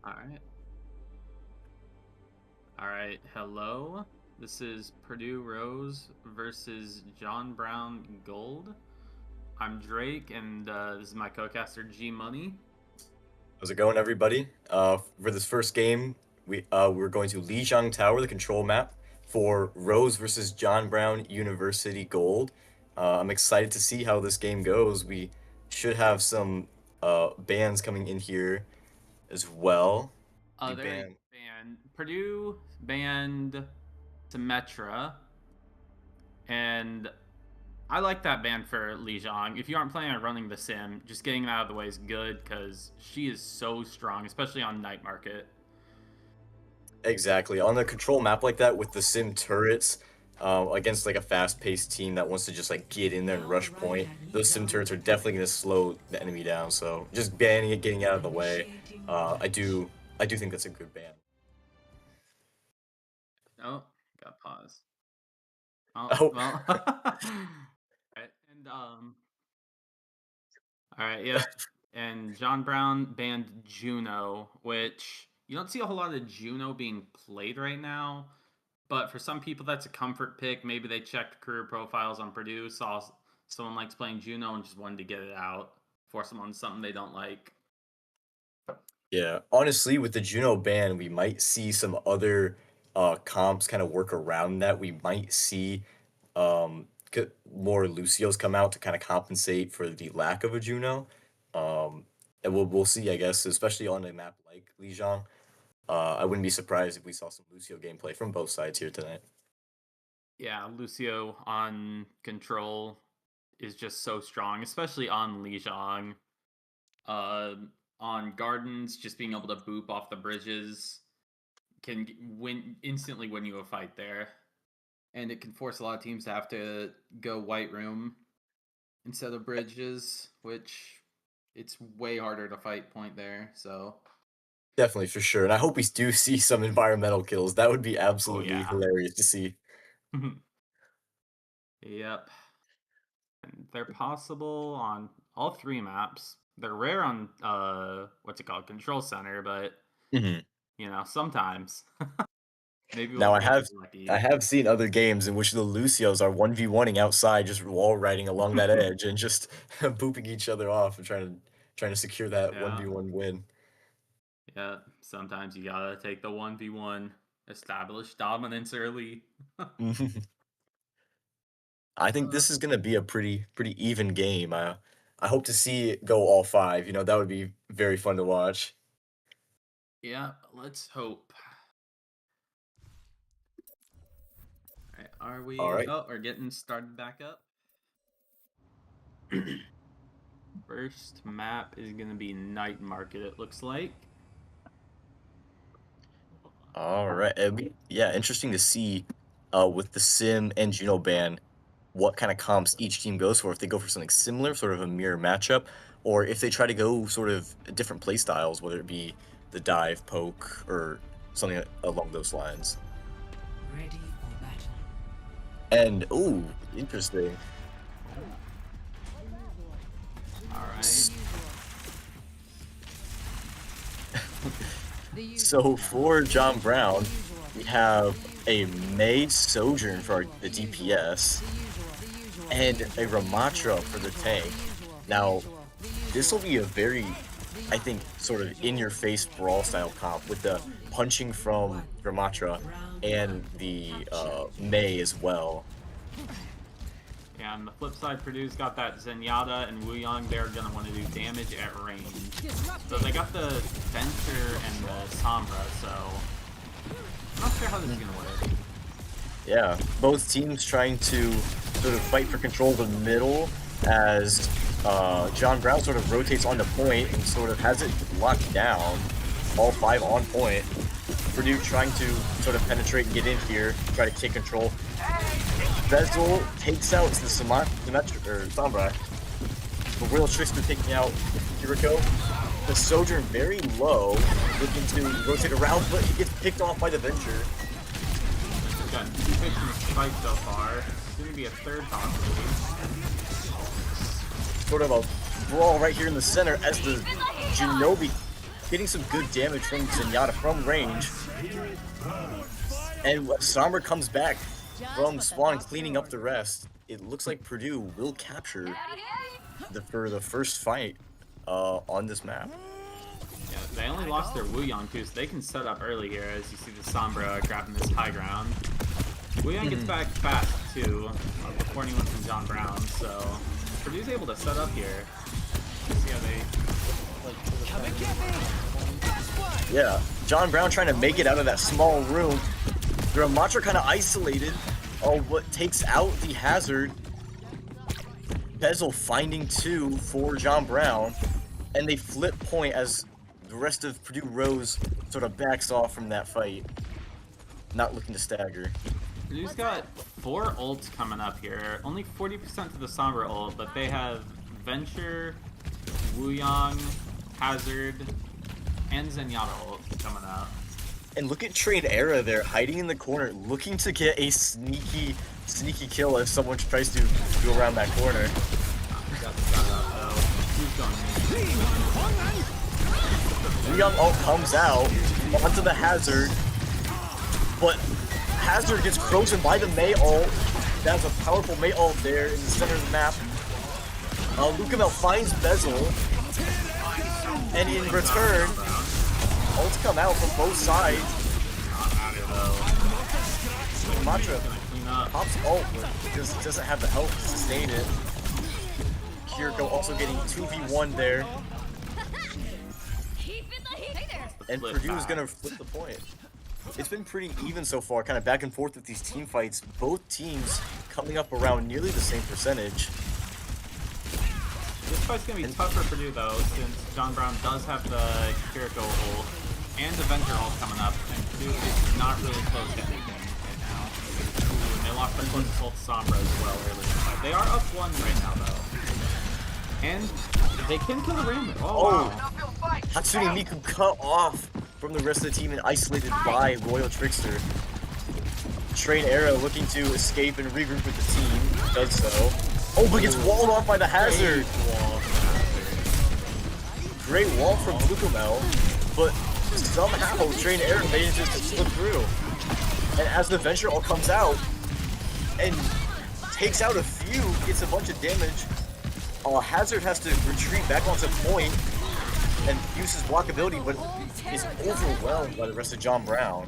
All right. All right. Hello. This is Purdue Rose versus John Brown Gold. I'm Drake, and this is my co-caster G Money. How's it going, everybody? For this first game, we're going to Lijiang Tower, the control map, for Rose versus John Brown University Gold. I'm excited to see how this game goes. We should have some bans coming in here as well. We They ban. banned Purdue banned Symmetra, and I like that ban for Li Zhang. If you aren't planning on running the sim, just getting it out of the way is good because she is so strong, especially on night market. Exactly. On a control map like that with the sim turrets, against like a fast-paced team that wants to just like get in there and rush point, those sim turrets are definitely going to slow the enemy down. So just banning it, getting out of the way, I do think that's a good ban. Oh, got pause. Oh Oh, well. Right, and all right, yep. And John Brown banned Juno, which you don't see a whole lot of Juno being played right now. But for some people, that's a comfort pick. Maybe they checked career profiles on Purdue, saw someone likes playing Juno, and just wanted to get it out, force them on something they don't like. yeah. Honestly, with the Juno ban, we might see some other comps kind of work around that. We might see more Lucios come out to kind of compensate for the lack of a Juno. Um, and we'll see, I guess, especially on a map like Lijiang. I wouldn't be surprised if we saw some Lucio gameplay from both sides here tonight. Yeah, Lucio on control is just so strong, especially on Lijiang. Uh, on Gardens, just being able to boop off the bridges can win you a fight there, and it can force a lot of teams to have to go white room instead of bridges, which it's way harder to fight point there. So, Definitely, for sure. And I hope we do see some environmental kills. That would be oh absolutely yeah, hilarious to see. yep. And they're possible on all three maps. They're rare on what's it called, Control Center, but Mhm. sometimes maybe Now we'll I get have I lucky. have seen other games in which the Lucios are 1v1ing outside, just wall riding along that edge and just booping each other off and trying to secure that Yeah, 1v1 win. yeah. Sometimes you gotta take the 1v1, establish dominance early. I think uh, this is gonna be a pretty even game. I hope to see it go all five. That would be very fun to watch. yeah, let's hope. All right, are All we? right. Oh, we're getting started back up. First map is gonna be Night Market. It looks like. All right. Yeah, interesting to see with the Sim and Juno ban what kind of comps each team goes for. If they go for something similar, sort of a mirror matchup, or if they try to go sort of different play styles, whether it be the dive, poke, or something along those lines. Ready for battle. And ooh, interesting. All right. S- The usual. So for John The Brown, usual. we have The a usual. May Sojourn for the The usual. DPS The usual. The usual. and The a usual. Ramatra The for the usual. tank. The usual. The Now, usual. The this will usual. be a very, The I think, usual. sort The of in-your-face usual. brawl style comp with the punching from Ramatra Round and one. the Capture. May as well. Yeah, on the flip side, Purdue's got that Zenyatta and Wuyong. They're gonna want to do damage at range. So they got the Venture and the Sombra. So I'm not sure how this is gonna work. Yeah, both teams trying to sort of fight for control of the middle as John Brown sort of rotates onto point and sort of has it locked down. All five on point. Purdue trying to sort of penetrate and get in here, try to take control. Bezel takes out the Symmetra or Sombra. The Royal Trickster taking out Kiriko. The Sojourn very low, looking to rotate around, but he gets picked off by the Venture. We've got two picks in the spike so far. It's gonna be a third possibly. Sort of a brawl right here in the center as the Shinobi getting some good damage from Zenyatta from range. And Sombra comes back from spawn, cleaning up the rest. It looks like Purdue will capture for the first fight on this map. Yeah, they only lost their Wuyong too, so they can set up early here as you see the Sombra grabbing this high ground. Wuyong gets back fast too, before anyone from John Brown, so Purdue's able to set up here. See how they... Yeah, John Brown trying to make it out of that small room. The Ramattra kind of isolated. Oh, what takes out the hazard. Bezel finding 2 for John Brown. And they flip point as the rest of Purdue Rose sort of backs off from that fight. Not looking to stagger. Purdue's got 4 ults coming up here. Only 40% to the Sombra ult, but they have Venture, Wuyong, Hazard, and Zenyatta ult coming up. And look at Trade Era there, hiding in the corner, looking to get a sneaky kill if someone tries to go around that corner. Wuyong ult comes out onto the Hazard, but Hazard gets frozen by the Mei ult. That's a powerful Mei ult there in the center of the map. Lucamel finds Bezel, and in return, ults come out from both sides. Ramattra pops ult, but just doesn't have the health to sustain it. Kiriko also getting 2v1 there. And Purdue is gonna flip the point. It's been pretty even so far, kind of back and forth with these team fights. Both teams coming up around nearly the same percentage. This fight's gonna be tough for Purdue though, since John Brown does have the Kiriko ult and the Venture ult coming up, and Purdue is not really close to anything right now. Ooh, and they lost their closest ult to Sombra as well earlier in the fight. They are up 1 right now though. And they can kill the Ram. Oh wow. Hatsune Miku cut off from the rest of the team and isolated by Royal Trickster. Trade Era looking to escape and regroup with the team, does so. Oh, but gets walled off by the Hazard! Great wall from Lucamel, but somehow Trade Era manages to slip through. And as the Venture all comes out and takes out a few, gets a bunch of damage, Hazard has to retreat back onto point and use his blockability, but is overwhelmed by the rest of John Brown.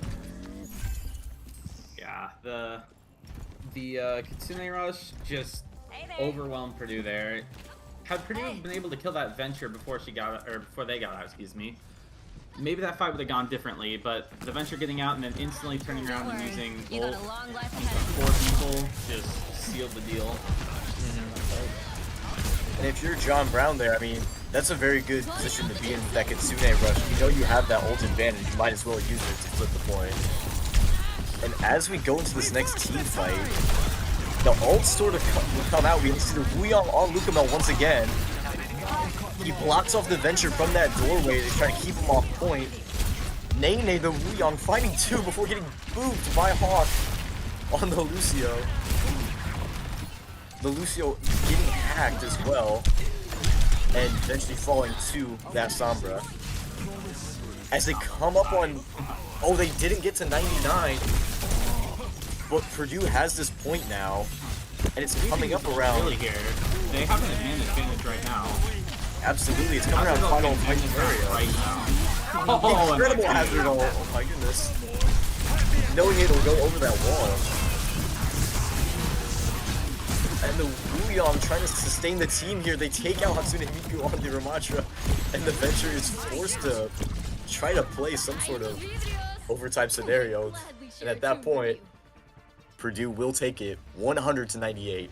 Yeah, the Kitsune Rush just overwhelmed Purdue there. Had Purdue been able to kill that Venture before they got out, excuse me, maybe that fight would have gone differently, but the Venture getting out and then instantly turning around and using ult on 4 people just sealed the deal. And if you're John Brown there, I mean, that's a very good position to be in with that Kitsune Rush. You know you have that ult advantage, you might as well use it to flip the point. And as we go into this next team fight, the ult sort of will come out. We see the Wuyong on Lucamel once again. He blocks off the Venture from that doorway to try to keep him off point. Nene, the Wuyong, finding 2 before getting booped by Hawk on the Lucio. The Lucio getting hacked as well, and eventually falling to that Sombra. As they come up on... Oh, they didn't get to 99, but Purdue has this point now, and it's coming up around... Really here. They have an advantage right now. Absolutely, it's coming around final fight area. Right now. Oh, incredible Hazard ult. Oh my goodness. Knowing it'll go over that wall. And the Wuyong trying to sustain the team here. They take out Hatsune Miku on the Ramattra, and the Venture is forced to try to play some sort of overtime scenario. And at that point, Purdue will take it 100-98, making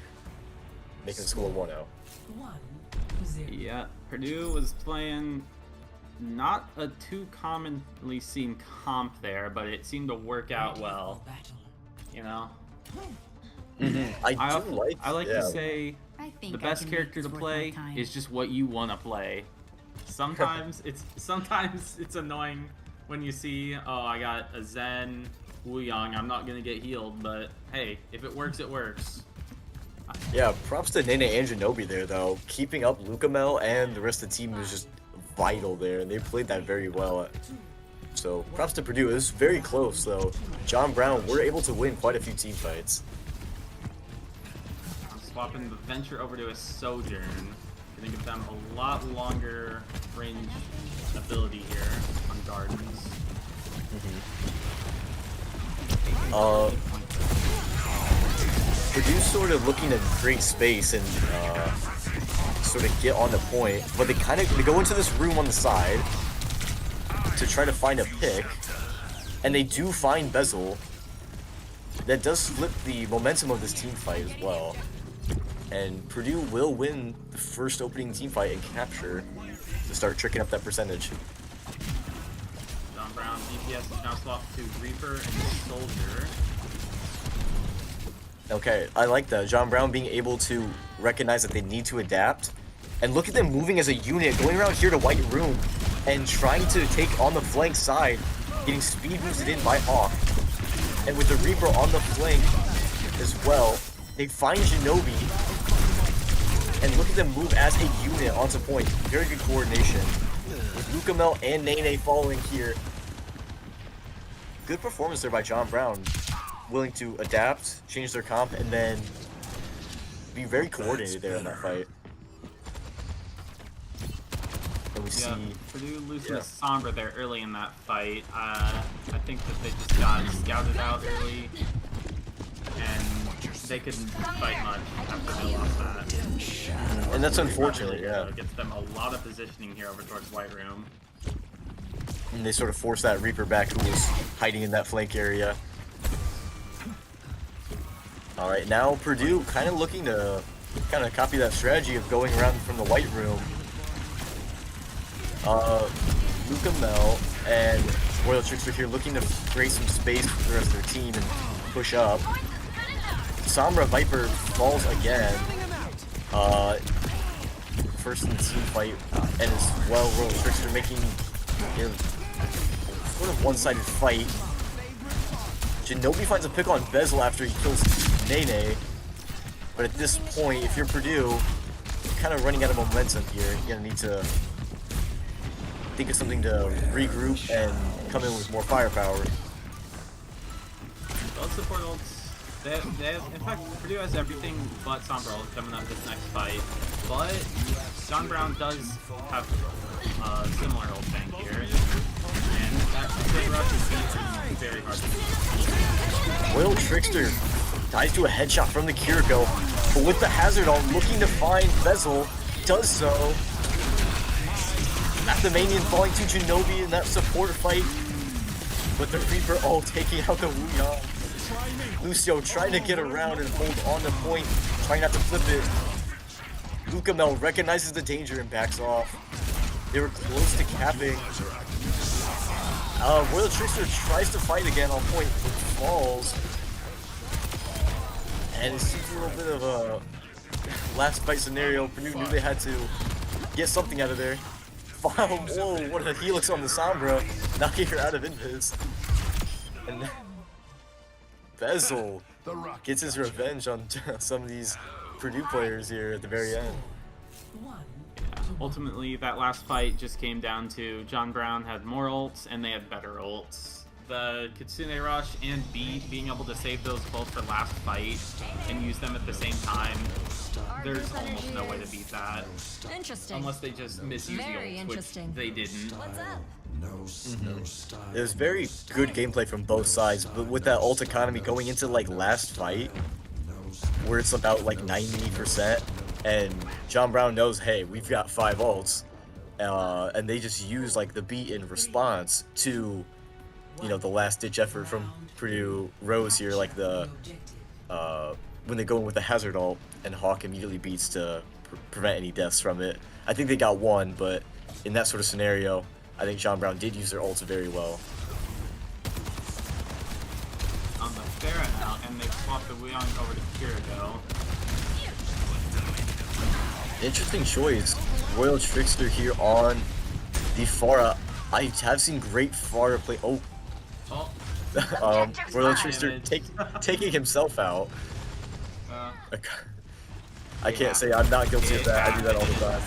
the score 1-0. Yeah, Purdue was playing not a too commonly seen comp there, but it seemed to work out well. You know? I like to say the best character to play is just what you want to play. Sometimes it's annoying when you see, oh, I got a Zen Wuyong, I'm not gonna get healed, but hey, if it works, it works. Yeah, props to Nene and Shinobi there though. Keeping up Lucamel and the rest of the team was just vital there, and they played that very well. So props to Purdue. It was very close, though. John Brown were able to win quite a few team fights. I'm swapping the Venture over to a Sojourn. Gonna give them a lot longer range ability here on Gardens. Purdue's sort of looking to create space and sort of get on the point, but they go into this room on the side to try to find a pick, and they do find Bezel. That does flip the momentum of this team fight as well, and Purdue will win the first opening team fight and capture to start tricking up that percentage. John Brown DPS is now swapped to Reaper and Soldier. Okay, I like that. John Brown being able to recognize that they need to adapt. And look at them moving as a unit, going around here to White Room and trying to take on the flank side, getting speed boosted in by Hawk. And with the Reaper on the flank as well, they find Shinobi. And look at them move as a unit onto point. Very good coordination. With Lukamel and Nene following here. Good performance there by John Brown. Willing to adapt, change their comp, and then be very coordinated there in that fight. And we see Purdue losing to Sombra there early in that fight. I think that they just got scouted out early, and they couldn't fight much after they lost that. And that's unfortunate, yeah. It gets them a lot of positioning here over towards White Room. And they sort of force that Reaper back who was hiding in that flank area. Alright, now Purdue kind of looking to kind of copy that strategy of going around from the White Room. Lukamel and Royal Trickster here looking to create some space for the rest of their team and push up. Sombra Viper falls again. First in the team fight, and as well Royal Trickster making sort of one-sided fight. Shinobi finds a pick on Bezel after he kills Nene, but at this point, if you're Purdue, you're kind of running out of momentum here. You're gonna need to think of something to regroup and come in with more firepower. Both support ults. They have, in fact, Purdue has everything but Sombra ult coming up this next fight, but John Brown does have a similar ult tank here, and that big rush is very hard to beat. Royal Trickster dies to a headshot from the Kiriko, but with the hazard ult looking to find Bezel, does so. Athemanian falling to Shinobi in that support fight, but the Reaper ult taking out the Wuyang. Lucio trying to get around and hold on the point, trying not to flip it. Lukamel recognizes the danger and backs off. They were close to capping. Royal Trickster tries to fight again on point, but falls. And it's just a little bit of a last fight scenario. Purdue knew they had to get something out of there. Whoa, what a helix on the Sombra, knocking her out of invis. And Bezel gets his revenge on some of these Purdue players here at the very end. Ultimately, that last fight just came down to John Brown had more ults and they had better ults. The Kitsune Rush and Beat being able to save those both for last fight and use them at the same time, there's almost no way to beat that. Interesting. Unless they just misuse the ults, which they didn't. What's up? It was very good gameplay from both sides, but with that ult economy going into like last fight, where it's about like 90%, and John Brown knows, hey, we've got 5 ults, and they just use like the beat in response to, you know, the last ditch effort from Purdue Rose here, like the when they go in with the hazard ult and Hawk immediately beats to prevent any deaths from it. I think they got one, but in that sort of scenario, I think John Brown did use their ults very well. On the Pharah now, and they swapped the Wuyang over to Kiriko. Interesting choice. Royal Trickster here on the Pharah. I have seen great Pharah play. Oh. Royal Trickster taking himself out. I can't say I'm not guilty of that. I do that all the time.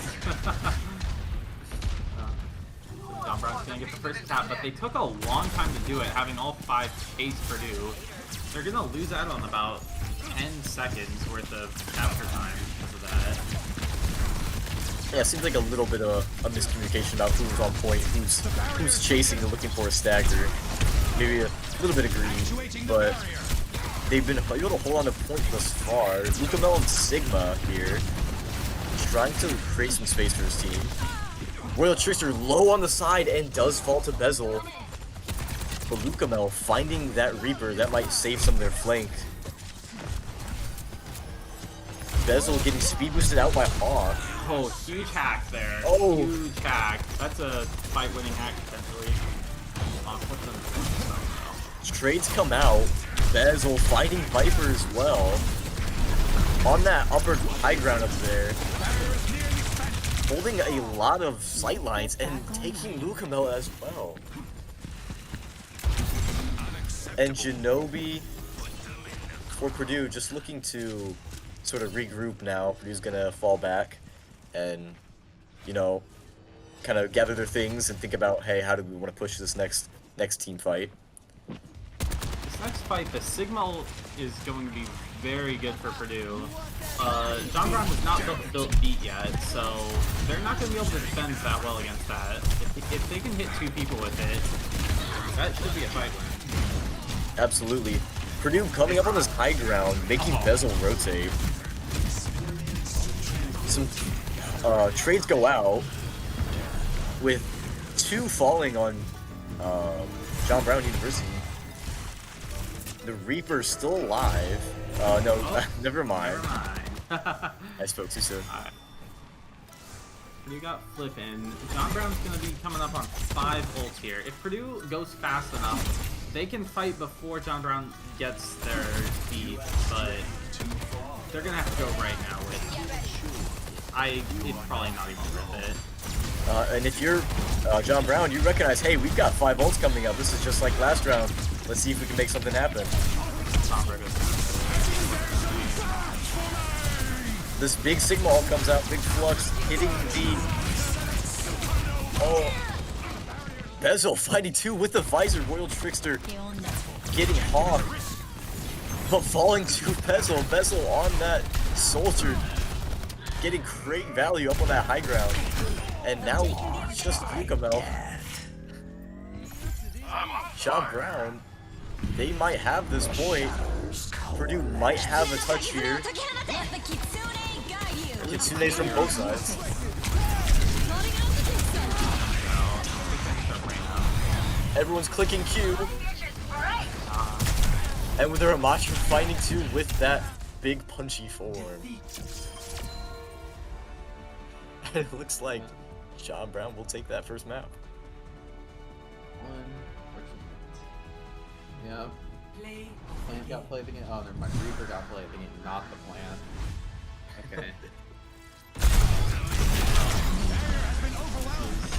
gonna get the first tap, but they took a long time to do it, having all 5 chase Purdue. They're gonna lose out on about 10 seconds worth of capture time because of that. Yeah, it seems like a little bit of a miscommunication about who's on point, who's chasing and looking for a stagger. Maybe a little bit of green, but they've been able to hold on to point thus far. Lucamel and Sigma here, trying to create some space for his team. Royal Trickster low on the side and does fall to Bezel. But Lucamel finding that Reaper, that might save some of their flank. Bezel getting speed boosted out by Hawk. Oh, huge hack there. Oh. Huge hack. That's a fight-winning hack, potentially. Trades come out. Bezel fighting Viper as well. On that upper high ground up there. Holding a lot of sight lines and taking Lucamel as well. And Shinobi for Purdue just looking to sort of regroup now. Purdue's gonna fall back and, you know, kind of gather their things and think about, hey, how do we want to push this next team fight? This next fight, the Sigma is going to be very good for Purdue. John Brown has not built beat yet, so they're not going to be able to defend that well against that. If they can hit 2 people with it, that should be a fight win. Absolutely. Purdue coming up on this high ground, making Bezel rotate. Some trades go out, with 2 falling on John Brown University. The Reaper's still alive. No, never mind. I spoke too soon. Alright. You got Flippin'. John Brown's going to be coming up on 5 ults here. If Purdue goes fast enough, they can fight before John Brown gets their speed, but they're going to have to go right now with... It's probably not even worth it. And if you're John Brown, you recognize, hey, we've got 5 ults coming up. This is just like last round. Let's see if we can make something happen. This big Sigma ult comes out, big flux, hitting the... Oh! Bezel fighting 2 with the visor, Royal Trickster getting Hawk, but falling to Bezel. Bezel on that soldier, getting great value up on that high ground. And now it's just Lucamel. John Brown, they might have this point. Purdue might have a touch here. Kitsune's from both sides. Everyone's clicking Q. And with the Ramachu fighting 2 with that big punchy form. And it looks like John Brown will take that first map. Yep. Plant got played again. Oh, never mind. Reaper got played again, not the plant. Okay.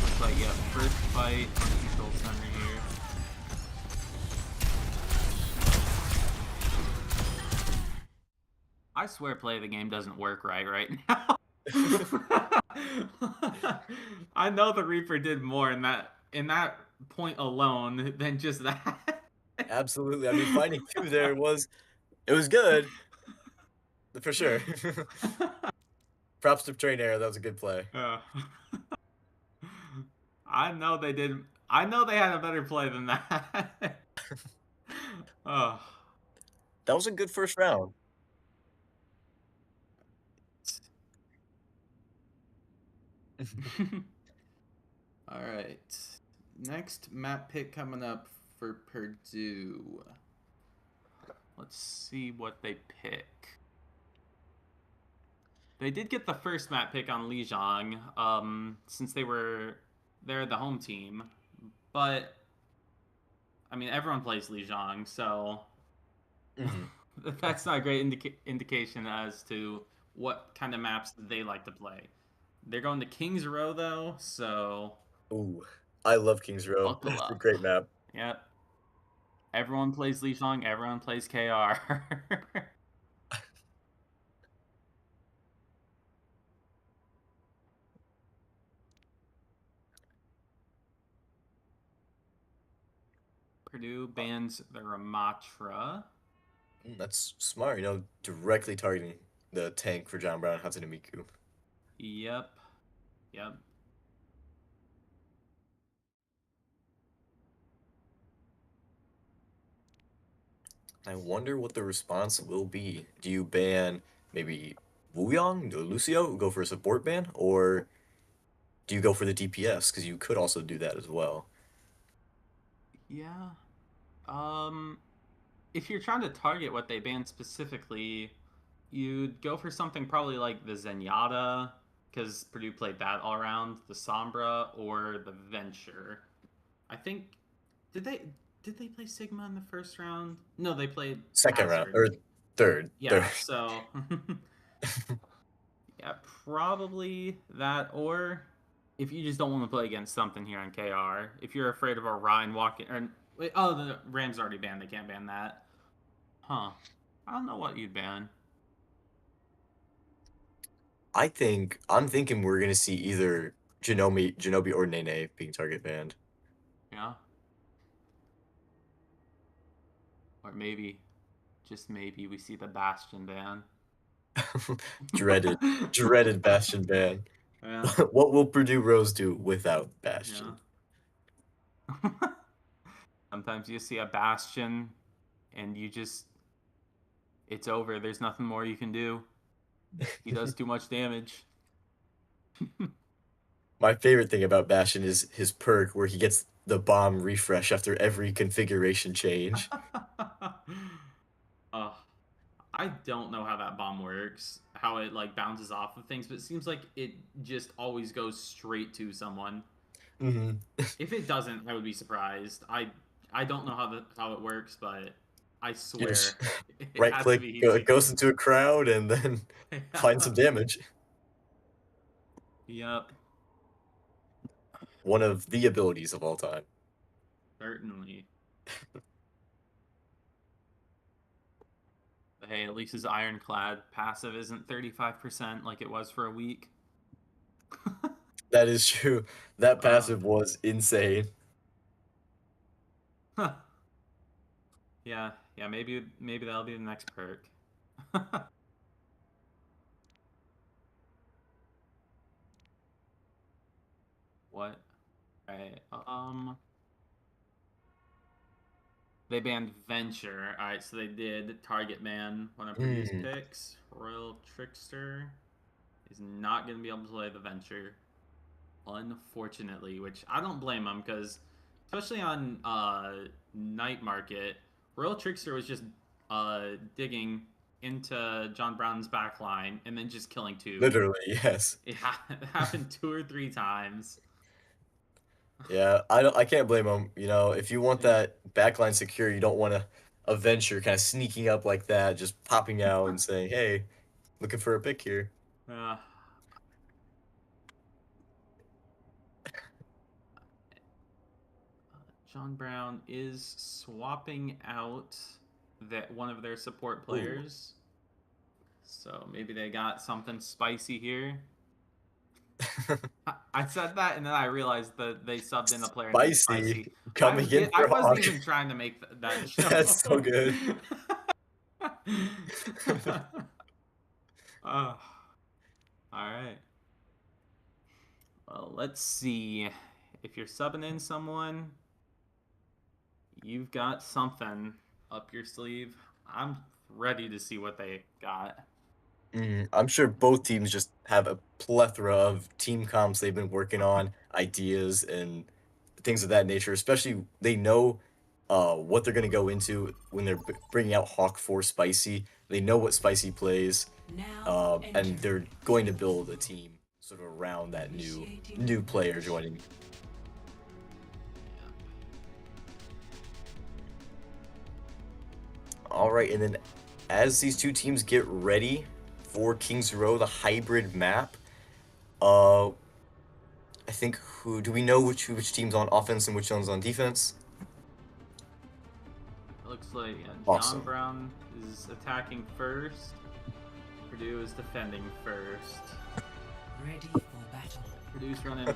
Looks like, yeah, first fight on control center here. I swear play of the game doesn't work right now. I know the Reaper did more in that point alone than just that. Absolutely. I mean, finding 2 there was good. For sure. Props to Train Air, that was a good play. I know they did. I know they had a better play than that. Oh. That was a good first round. All right. Next map pick coming up for Purdue. Let's see what they pick. They did get the first map pick on Lijiang, since they're the home team. But I mean, everyone plays Lijiang, so that's not a great indication as to what kind of maps they like to play. They're going to King's Row though, so. Ooh, I love King's Row. It's a great map. Yep. Everyone plays Lijiang, everyone plays KR. Purdue bans the Ramatra. That's smart, directly targeting the tank for John Brown and Hatsune Miku. Yep. Yep. I wonder what the response will be. Do you ban maybe Wuyong, Lucio, go for a support ban, or do you go for the DPS? Because you could also do that as well. Yeah. Um, if you're trying to target what they banned specifically, you'd go for something probably like the Zenyatta, because Purdue played that all around, the Sombra, or the Venture. I think did they did they play Sigma in the first round? No, they played Second round Hazard. or third, third. Yeah, so yeah, probably that. Or if you just don't want to play against something here on KR, if you're afraid of Orion walking, or wait, oh, the Rams already banned. They can't ban that. Huh? I don't know what you'd ban. I'm thinking we're gonna see either Genobi or Nene being target banned. Yeah, or maybe, just maybe, we see the Bastion ban. Dreaded, dreaded Bastion ban. Yeah, What will Purdue Rose do without Bastion? yeah. Sometimes you see a Bastion, and you just it's over. There's nothing more you can do. He does too much damage. My favorite thing about Bastion is his perk where he gets the bomb refresh after every configuration change. uh, I don't know how that bomb works, how it like bounces off of things, but it seems like it just always goes straight to someone. Hmm. If it doesn't, I would be surprised. I don't know how it works, but I You just swear it right has to click, be easy. goes into a crowd, and then find some damage. Yep, One of the abilities of all time. certainly. But hey, at least his ironclad passive isn't 35% like it was for a week. That is true. That uh, passive was insane. yeah, yeah, maybe that'll be the next perk. What? Right. They banned Venture. All right, so they did Target Man one of Purdue's Mm, picks. Royal Trickster is not going to be able to play the Venture, unfortunately, which I don't blame him because, especially on Night Market, Royal Trickster was just digging into John Brown's back line and then just killing two. literally, yes. It happened 2 or 3 times. Yeah, I can't blame him. If you want Yeah. that backline secure, you don't want a venture kind of sneaking up like that, just popping out and saying, "Hey, looking for a pick here." Uh, John Brown is swapping out that one of their support Ooh. players. So maybe they got something spicy here. I said that and then I realized that they subbed in a player named Spicy Spicy. coming in I for wasn't Hawk. even trying to make that That's so joke. good. All right. Well, let's see. If you're subbing in someone, you've got something up your sleeve. I'm ready to see what they got. I'm sure both teams just have a plethora of team comps they've been working on, ideas and things of that nature. Especially they know what they're going to go into when they're bringing out Hawk for Spicy. They know what Spicy plays, Now and enter. they're going to build a team sort of around that Initiating new player launch. joining. All right, and then as these two teams get ready for Kings Row, the hybrid map, uh, I think who do we know which team's on offense and which one's on defense? It looks like John Awesome. Brown is attacking first. Purdue is defending first. Ready for battle. Purdue's running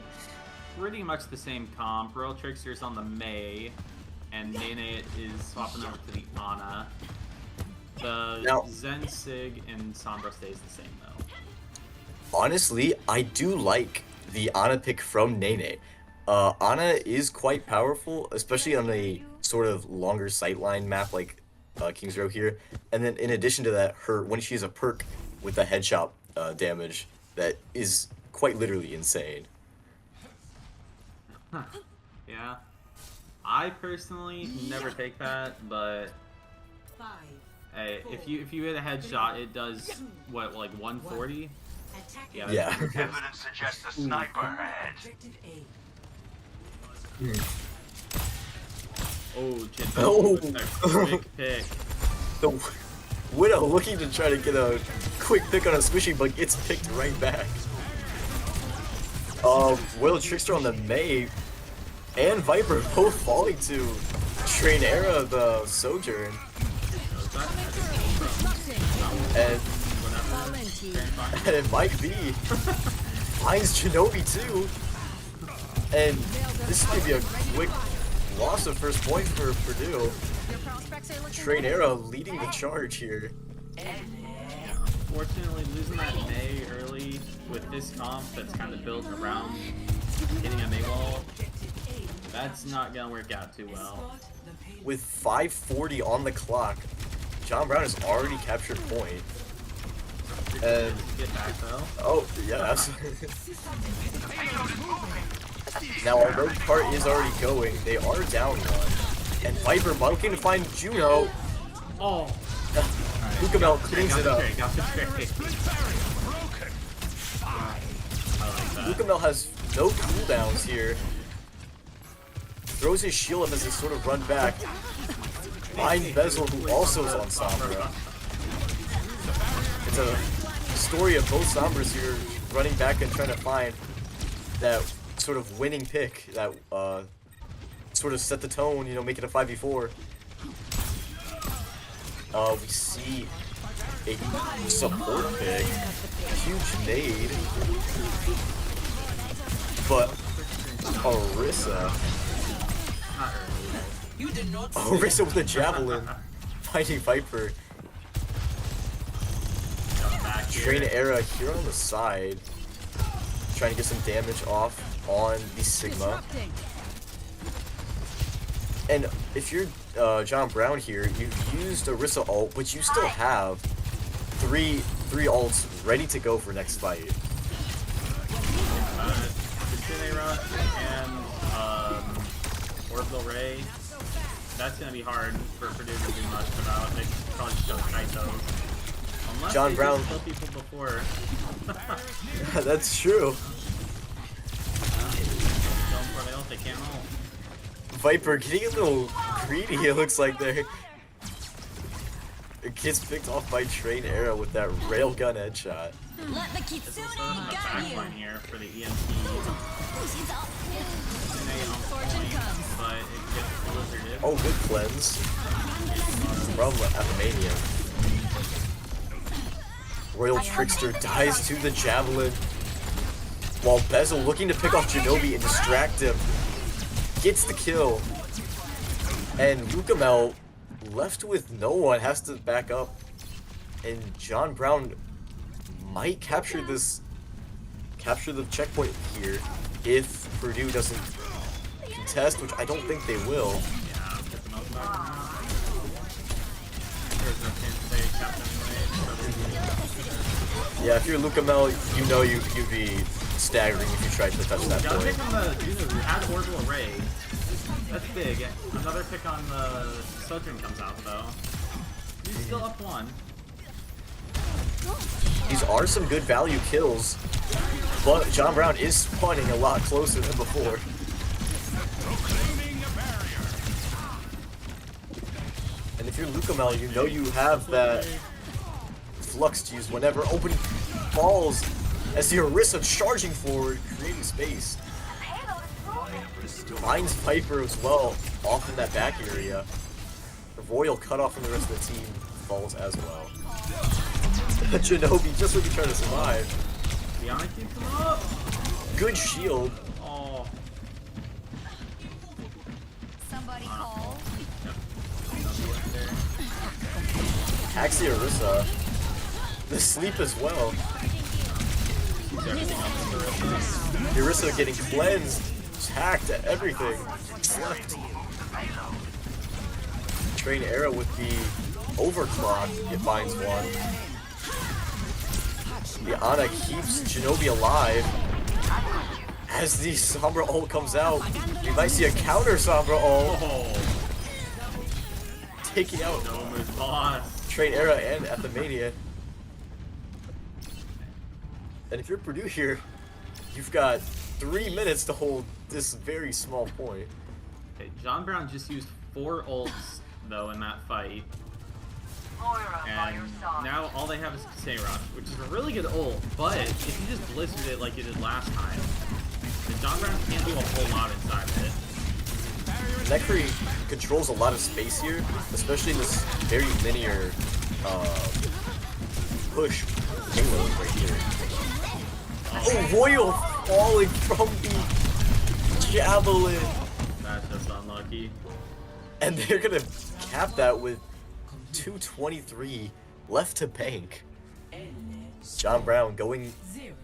pretty much the same comp. Royal Trickster's on the May, and Nene is swapping over to the Ana. The Now- Zen, Sig, and Sombra stays the same though. Honestly, I do like the Ana pick from Nene. Ana is quite powerful, especially on a sort of longer sightline map like King's Row here. And then in addition to that, when she has a perk with the headshot damage that is quite literally insane. Yeah. I personally never take that, but 5. hey, if you hit a headshot, it does what, like 140? Attack. Yeah. Yeah. Evidence suggests a sniper ahead. Objective A. Oh, Jin Oh. with a quick pick. The Widow looking to try to get a quick pick on a squishy, but gets picked right back. Will Trickster on the Mei and Viper both falling to Trainera the Sojourn. And and Mike B finds Shinobi too. And this is gonna be a quick loss of first point for Purdue. Trainera leading the charge here. Fortunately, losing that May early with this comp that's kind of built around hitting a May wall, that's not gonna work out too well. With 5:40 on the clock, John Brown has already captured point. And Get back though. oh yeah, absolutely. Now our road part is already going. They are down one, and Viper looking to find Juno. Oh, Lukamel cleans it up. Got the trick. I like that. Lukamel has no cooldowns here. Throws his shield up as he sort of run back. Find Bezel, who also is on Sombra. It's a story of both Sombras here running back and trying to find that sort of winning pick that sort of set the tone, you know, make it a 5v4. We see a support pick, huge nade, but Orisa. Orisa with a javelin, fighting Viper. Trainera here on the side, trying to get some damage off on the Sigma. And if you're John Brown here, you've used Orisa ult, but you still have three ults ready to go for next fight. Incinerate and Orbital Ray. That's gonna be hard for Purdue to do much about. They probably just don't kite those. Unless John they Brown. did kill people before. That's true. They can't ult. Viper getting a little greedy, it looks like there. It gets picked off by Trainera with that railgun headshot. Let the This is Kitsune sort of the guide you. backline here for the EMP. Fortune comes. But it gets blizzarded. Oh, good cleanse from Athemanium. Royal Trickster dies to the javelin, while Bezel looking to pick off Shinobi and distract him. Gets the kill, and Lukamel left with no one has to back up, and John Brown might capture the checkpoint here if Purdue doesn't contest, which I don't think they will. Yeah, get the mouse back now. There's no chance they captain the Yeah, if you're Lukamel, you know you'd be staggering if you tried to touch that Gotta pick point. on the Juno who had Orbital Ray. That's big. Another pick on the Sojourn comes out though. He's still up one. These are some good value kills, but John Brown is spawning a lot closer than before. And if you're Lukamel, you know you have that flux to use whenever opening falls as the Orisa charging forward, creating space. Finds Viper as well, off in that back area. The Royal cut off from the rest of the team falls as well. Shinobi just really trying to survive. Diana keeps him up. Good shield. Oh, Somebody call. Hacks the Orisa. The sleep as well. Sees everything else in the rest. Orisa getting cleansed. Hacked at everything. Slept. Train Era with the overclock. It finds one. The Ana keeps Shinobi alive. As the Sombra ult comes out, we might see a counter Sombra ult. Oh, Taking out Noma's boss. Train Era and Athemania. And if you're Purdue here, you've got 3 minutes to hold this very small point. Okay, John Brown just used 4 ults though in that fight. And now all they have is Kasei Rush, which is a really good ult, but if you just blistered it like you did last time, then John Brown can't do a whole lot inside of it. Necri controls a lot of space here, especially in this very linear push payload right here. Oh, Royal falling from the Javelin! That's just unlucky. And they're gonna cap that with 2:23 left to bank. John Brown going 0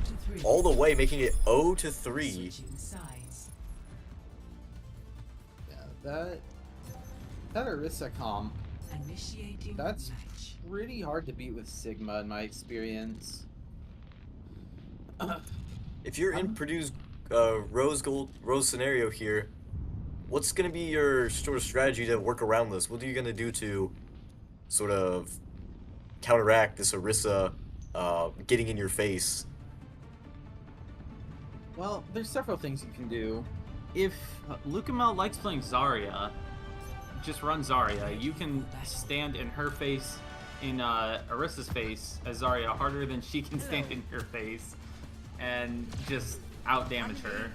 to 3. all the way, making it 0-3. Switching sides. Yeah, that Orisa comp, Initiating that's match. pretty hard to beat with Sigma in my experience. If you're in Purdue's Rose scenario here, what's gonna be your sort of strategy to work around this? What are you gonna do to sort of counteract this Orisa getting in your face? Well, there's several things you can do. If Lucamel likes playing Zarya, just run Zarya. You can stand in her face, in Orisa's face, as Zarya harder than she can stand in her face, and just out damage her.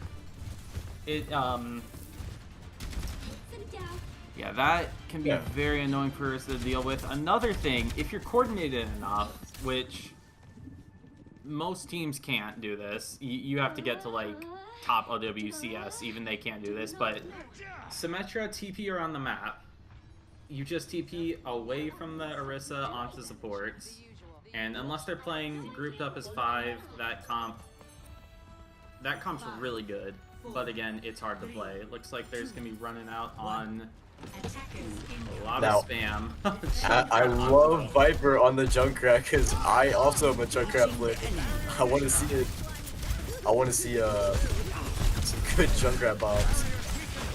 Yeah, that can be very annoying for us to deal with. Another thing, if you're coordinated enough, which most teams can't do this, you have to get to like top OWCS, even they can't do this, but Symmetra TP around the map. You just TP away from the Orisa onto supports, and unless they're playing grouped up as 5, that comp's really good. But again, it's hard to play. It looks like there's gonna be running out on a lot Now, of spam. I love Viper on the Junkrat because I also am a Junkrat player. I want to see it. I want to see some good Junkrat bombs.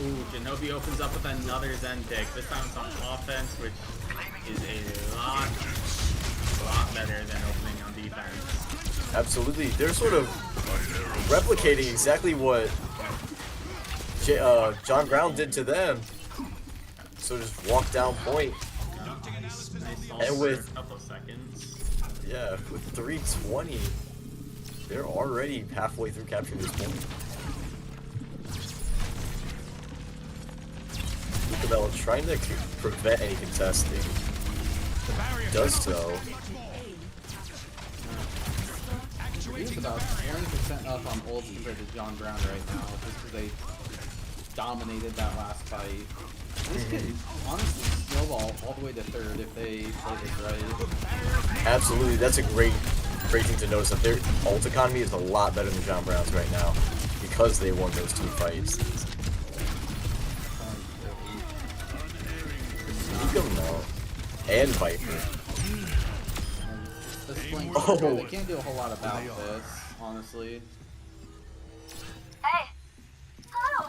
Ooh, Genobi opens up with another Zen pick. This time it's on offense, which is a lot better than opening on defense. Absolutely, they're sort of replicating exactly what John Brown did to them. So just walk down point. Nice And with- for a couple of seconds. Yeah, with 320, they're already halfway through capturing this point. Lucabella trying to prevent any contesting. Does so. He's about 20% up on ults compared to John Brown right now, just because they dominated that last fight. This could honestly snowball all the way to 3rd if they play this right. Absolutely, that's a great thing to notice, that their ult economy is a lot better than John Brown's right now because they won those 2 fights. Lucamel and Viper. This flank, Oh. they can't do a whole lot about this, honestly.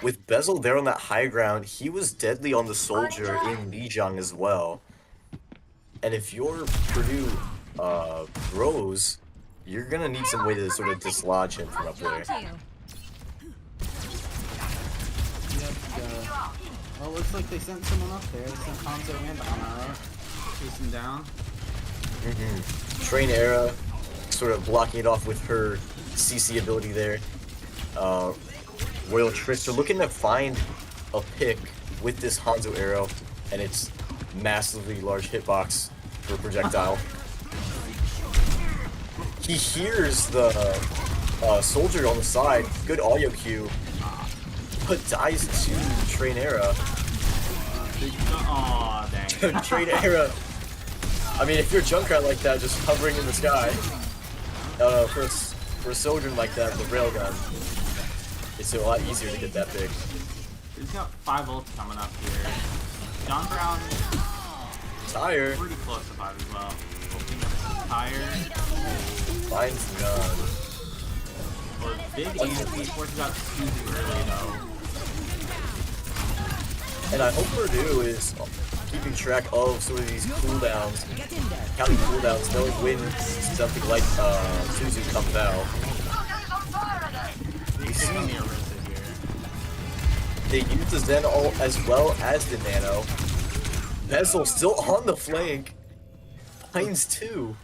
With Bezel there on that high ground, he was deadly on the soldier in Lijiang as well. And if you're Purdue Rose, you're gonna need some way to sort of dislodge him from up there. Well, looks like they sent someone up there. They sent Hanzo and Ana. Chase him down. Train Era sort of blocking it off with her CC ability there. Royal Trickster looking to find a pick with this Hanzo arrow, and it's massively large hitbox for projectile. He hears the soldier on the side, good audio cue, but dies to Train Era. Aw, dang. Train Era I mean, if you're Junkrat like that, just hovering in the sky, for a Sojourn like that, the railgun, it's a lot easier to get that big. He's got 5 ults coming up here. John Brown Tire pretty close to 5 as well. Opening up Tire. finds none. Well, big EMP forces out Suzu early though. And I hope Purdue is keeping track of sort of these cooldowns, counting cooldowns, knowing when something like Suzu comes out. He's gonna be a Rissa here. They use the Zen ult as well as the Nano. Bezel still on the flank. Finds 2.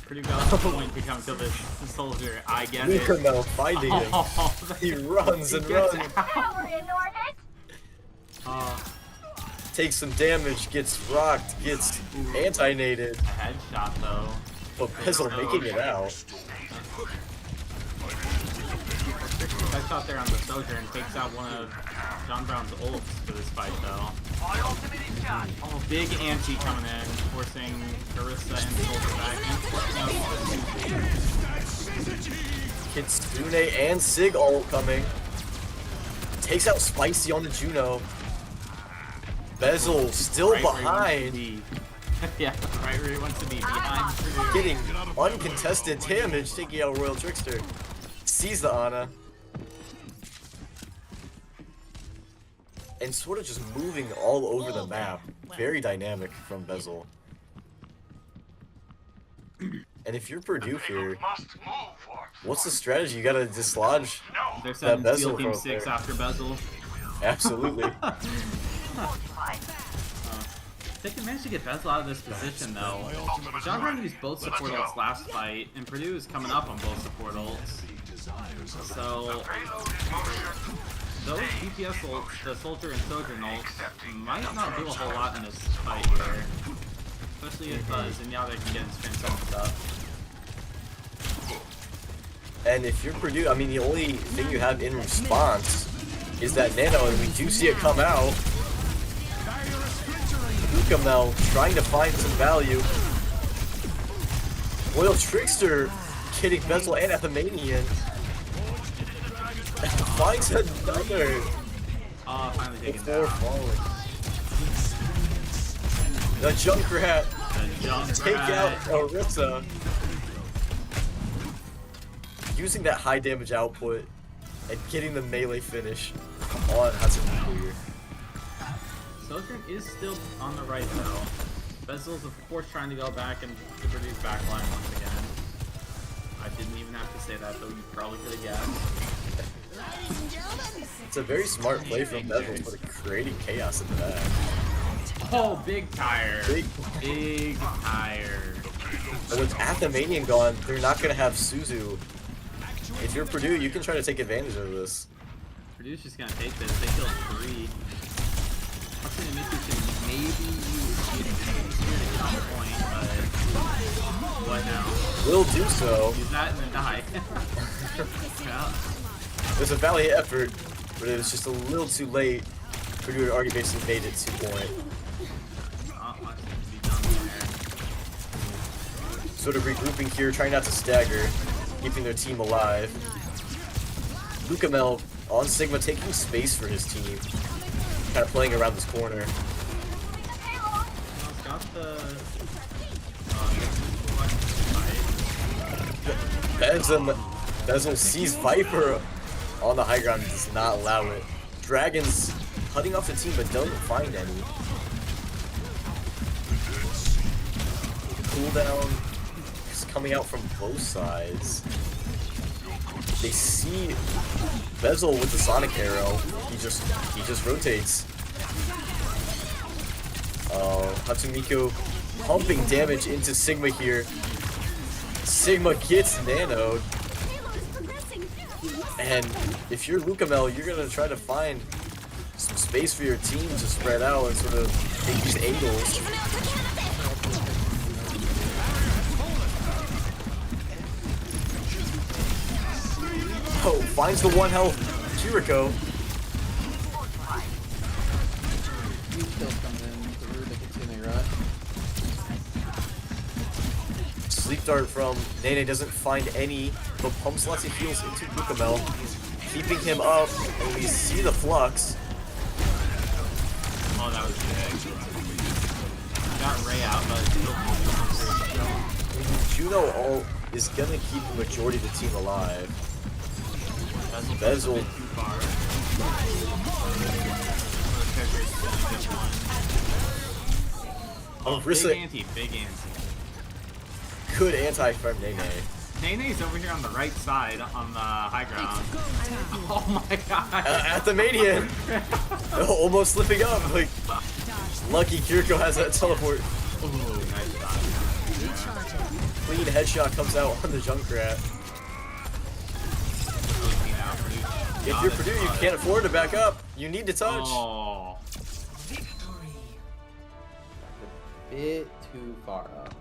Pretty valid point to come to this soldier. I get it. Lucarmel finding him. Oh, He runs and gets runs. out. Takes some damage, gets rocked, gets anti-nated. A headshot though. But Bezel making it out. Headshot there on the soldier and takes out one of John Brown's ults for this fight though. Oh, big anti coming in, forcing Carissa and Soldier back and forcing out Kitsune and Sig ult coming. Takes out Spicy on the Juno. Bezel still right behind. Yeah, right where he wants to be, behind Purdue. Getting uncontested damage, taking out Royal Trickster. Sees the Ana. And sort of just moving all over the map. Very dynamic from Bezel. And if you're Purdue here, what's the strategy? You gotta dislodge They're that setting Bezel Steel Team from 6 there. after Bezel. Absolutely. They can manage to get Bezel out of this position though. John Brown used both support ults last fight, and Purdue is coming up on both support ults. So those DPS ults, the Soldier and Sojourn ults, might not do a whole lot in this fight here. Especially if Zenyatta can get his strength and stuff. And if you're Purdue, I mean, the only thing you have in response is that Nano, and we do see it come out. Lukamel trying to find some value. Royal Trickster kidding Bezel and Athemanian. Finds another. Finally taken Before down. falling. The Junkrat The Junkrat. take out Orisa. Using that high damage output and getting the melee finish on Hatsune here. Sojourn is still on the right though. Bezel's of course trying to go back and to Purdue's backline once again. I didn't even have to say that though, you probably could have guessed. It's a very smart play from Bezel, but creating chaos in the back. Oh, big tire. Big. Big tire. But with Athemanian gone, they're not going to have Suzu. If you're Purdue, you can try to take advantage of this. Purdue's just gonna take this. They killed 3. Actually, Miku can maybe use Spirit to get on point, but what now? Will do so. Use that and then die. Yeah. It was a valiant effort, but it was just a little too late. Purdue had already basically made it 2 point. Not much to be done there. Sort of regrouping here, trying not to stagger, keeping their team alive. Lukamel on Sigma taking space for his team. Kind of playing around this corner. It's got the Bezel sees Viper on the high ground and does not allow it. Dragon's cutting off the team but doesn't find any. Cooldown is coming out from both sides. They see Bezel with the Sonic Arrow. He just rotates. Hatsumiko pumping damage into Sigma here. Sigma gets nanoed. And if you're Lukamel, you're gonna try to find some space for your team to spread out and sort of take these angles. Oh, finds the 1 health Kiriko. kills coming in through the Kitsune Rush. Sleep Dart from Nene doesn't find any, but pumps lots of heals into Gukamel, keeping him up, and we see the Flux. Oh, that was big. Got Ray out, but still. Juno is gonna keep the majority of the team alive. Bezel. Too far. Oh, Big anti. Good anti-farm Nene. Nene's over here on the right side on the high ground. Oh my god. At the Manian! Almost slipping up. Like, lucky Kiriko has that teleport. Ooh, nice shot. Clean headshot comes out on the Junkrat. If you're Purdue, you can't afford to back up. You need to touch. Oh. A bit too far up.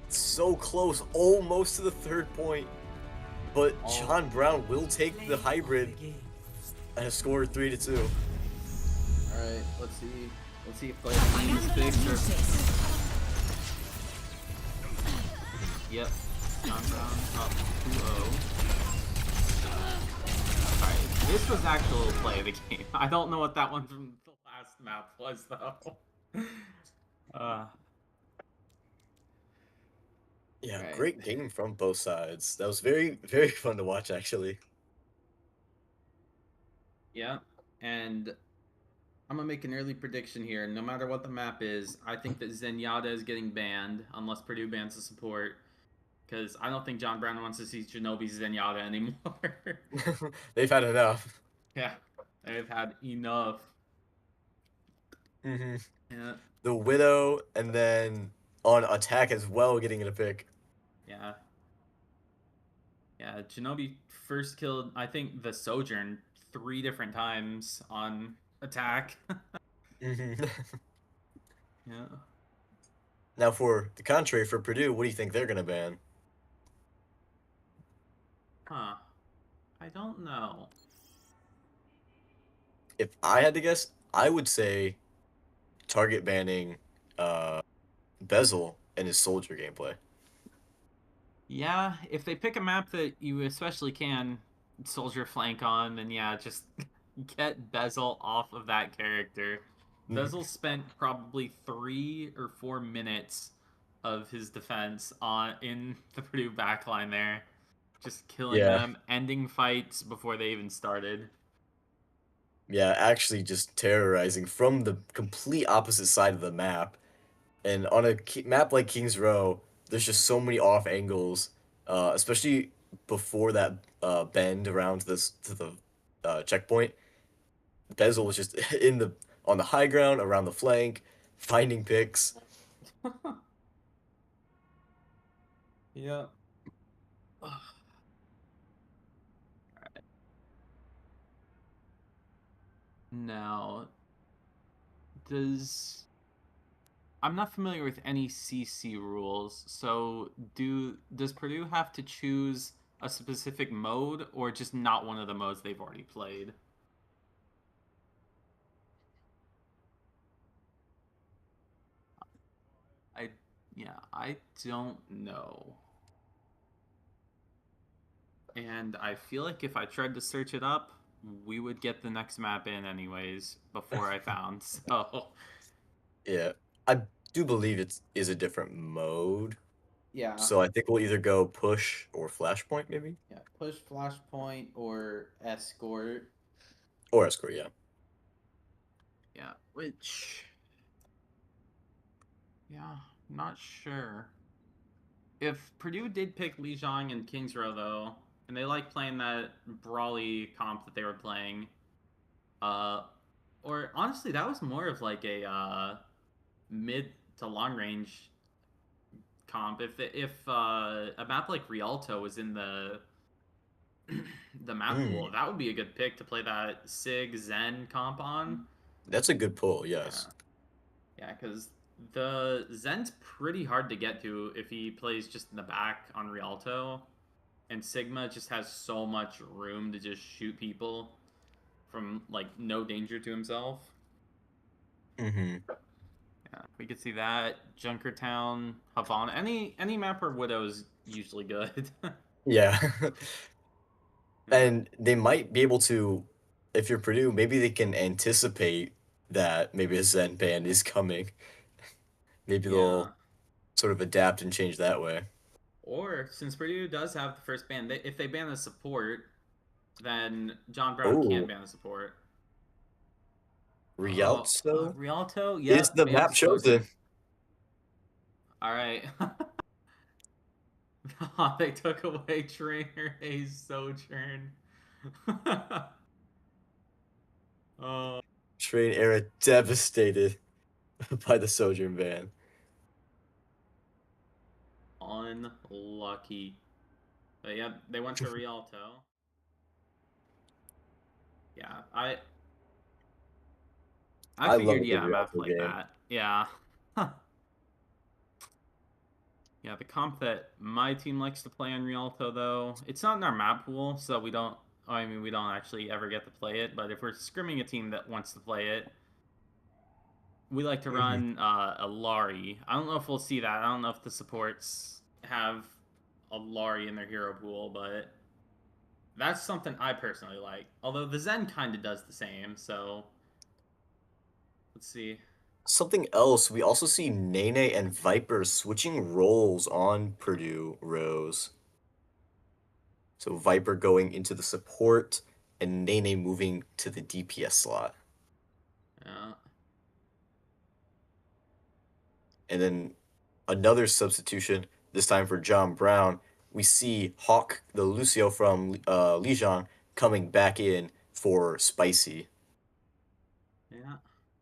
So close, almost to the third point. But John Brown will take the hybrid and a score 3-2. Alright, let's see. Let's see if Blaze is fixed or. Yep. John Brown up 2-0. Alright, this was actual play of the game. I don't know what that one from the last map was, though. Yeah, Right. great game from both sides. That was very, very fun to watch, actually. Yeah, and I'm gonna make an early prediction here. No matter what the map is, I think that Zenyatta is getting banned unless Purdue bans the support. Because I don't think John Brown wants to see Shinobi Zenyatta anymore. They've had enough. Yeah, they've had enough. Mm-hmm. Yeah, The Widow, and then on attack as well, getting a pick. yeah. Yeah, Shinobi first killed, I think, the Sojourn 3 different times on attack. Mm-hmm. Yeah. Now, for the contrary, for Purdue, what do you think they're gonna ban? Huh. I don't know. If I had to guess, I would say target banning Bezel and his soldier gameplay. Yeah, if they pick a map that you especially can soldier flank on, then yeah, just get Bezel off of that character. Bezel spent probably 3 or 4 minutes of his defense in the Purdue backline there, just killing Yeah. them, ending fights before they even started. Yeah, actually just terrorizing from the complete opposite side of the map. And on a map like King's Row, there's just so many off angles, especially before that bend around to the checkpoint. Bezel was just on the high ground, around the flank, finding picks. Yeah. Now, I'm not familiar with any CC rules, so does Purdue have to choose a specific mode or just not one of the modes they've already played? I don't know. And I feel like if I tried to search it up, we would get the next map in anyways before I found. So Yeah, I do believe it is a different mode. Yeah. So I think we'll either go push or flashpoint, maybe, Yeah. Push, flashpoint, or escort. or escort. Yeah. yeah, not sure. If Purdue did pick Lijiang and Kings Row though, and they like playing that brawly comp that they were playing, or honestly that was more of like a mid to long range comp. If a map like Rialto was in the map pool, that would be a good pick to play that Sig Zen comp on. That's a good pull. Yes. Yeah, because the Zen's pretty hard to get to if he plays just in the back on Rialto, and Sigma just has so much room to just shoot people from like no danger to himself. Mm-hmm. Yeah, we could see that. Junkertown, Havana, any map where Widow is usually good. Yeah. Yeah. And they might be able to, if you're Purdue, maybe they can anticipate that maybe a Zen ban is coming. Maybe Yeah. they'll sort of adapt and change that way. Or since Purdue does have the first ban, if they ban the support, then John Brown can't Oh, ban the support. Oh, Rialto Rialto, is yep, the map ban's closer. chosen. All right. They took away Trainer A's Sojourn. Oh, Train era devastated by the Sojourn ban. unlucky. But yeah, they went to Rialto. Yeah, I I love figured, a good yeah, a map Rialto like game. that. Yeah. Yeah, the comp that my team likes to play on Rialto, though, it's not in our map pool, so we don't. I mean, we don't actually ever get to play it. But if we're scrimming a team that wants to play it, we like to Mhm. run a Lari. I don't know if we'll see that. I don't know if the supports have a Lari in their hero pool, but that's something I personally like. Although the Zen kind of does the same, so let's see. Something else, we also see Nene and Viper switching roles on Purdue Rose. So Viper going into the support and Nene moving to the DPS slot. Yeah, And then another substitution, this time for John Brown. We see Hawk, the Lucio from Lijiang, coming back in for Spicy. yeah.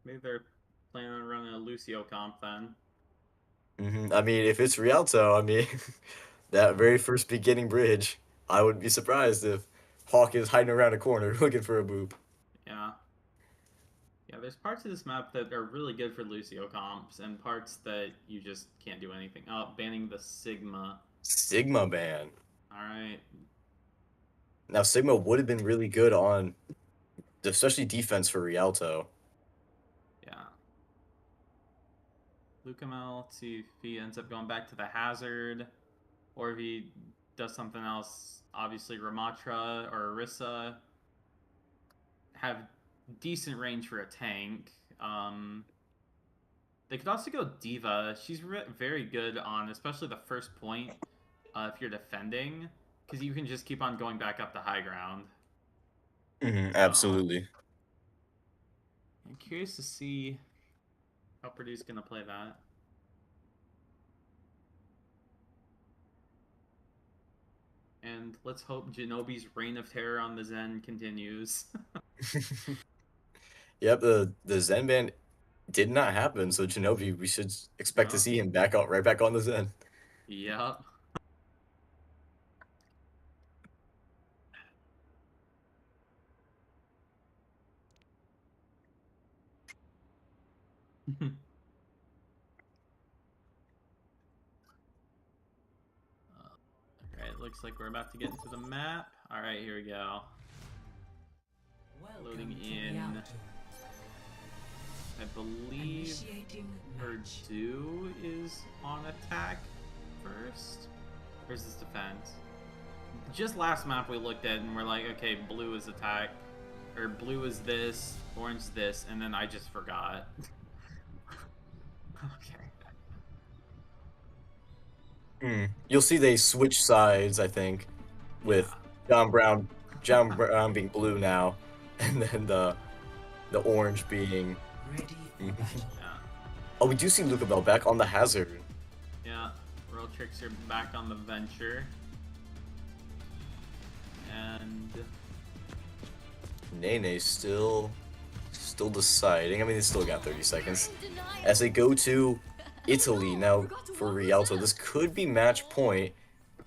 Maybe they're planning on running a Lucio comp then. I mean, if it's Rialto, I mean, that very first beginning bridge, I wouldn't be surprised if Hawk is hiding around a corner looking for a boop. Yeah. Yeah, there's parts of this map that are really good for Lucio comps, and parts that you just can't do anything. Oh, banning the Sigma. Sigma ban. Alright. Now, Sigma would have been really good on, especially defense for Rialto. Yeah. Lucamel, let's see if he ends up going back to the Hazard, or if he does something else. Obviously, Ramatra or Orisa have decent range for a tank. They could also go Diva. She's very good on, especially the first point, if you're defending, because you can just keep on going back up the high ground. So, Absolutely. I'm curious to see how Purdue's gonna play that. And let's hope Genobi's reign of terror on the Zen continues. Yep, the Zen ban did not happen, so Shinobi, we should expect to Yeah. see him back out right back on the Zen. Yep. Okay, it looks like we're about to get into the map. All right, here we go. Loading Welcome to in. Rialto. I believe Initiating match. Purdue is on attack first. Or is this defense? Just last map we looked at and we're like, okay, blue is attack. Or blue is this, orange is this, and then I just forgot. Okay. You'll see they switch sides, I think, with John Brown being blue now, and then the orange being. Ready for Mhm. battle. Yeah. Oh, we do see Luca Bell back on the Hazard. Yeah. Royal Tricks are back on the venture. And Nene still deciding. I mean, they still got 30 seconds. As they go to Italy now for Rialto, this could be match point.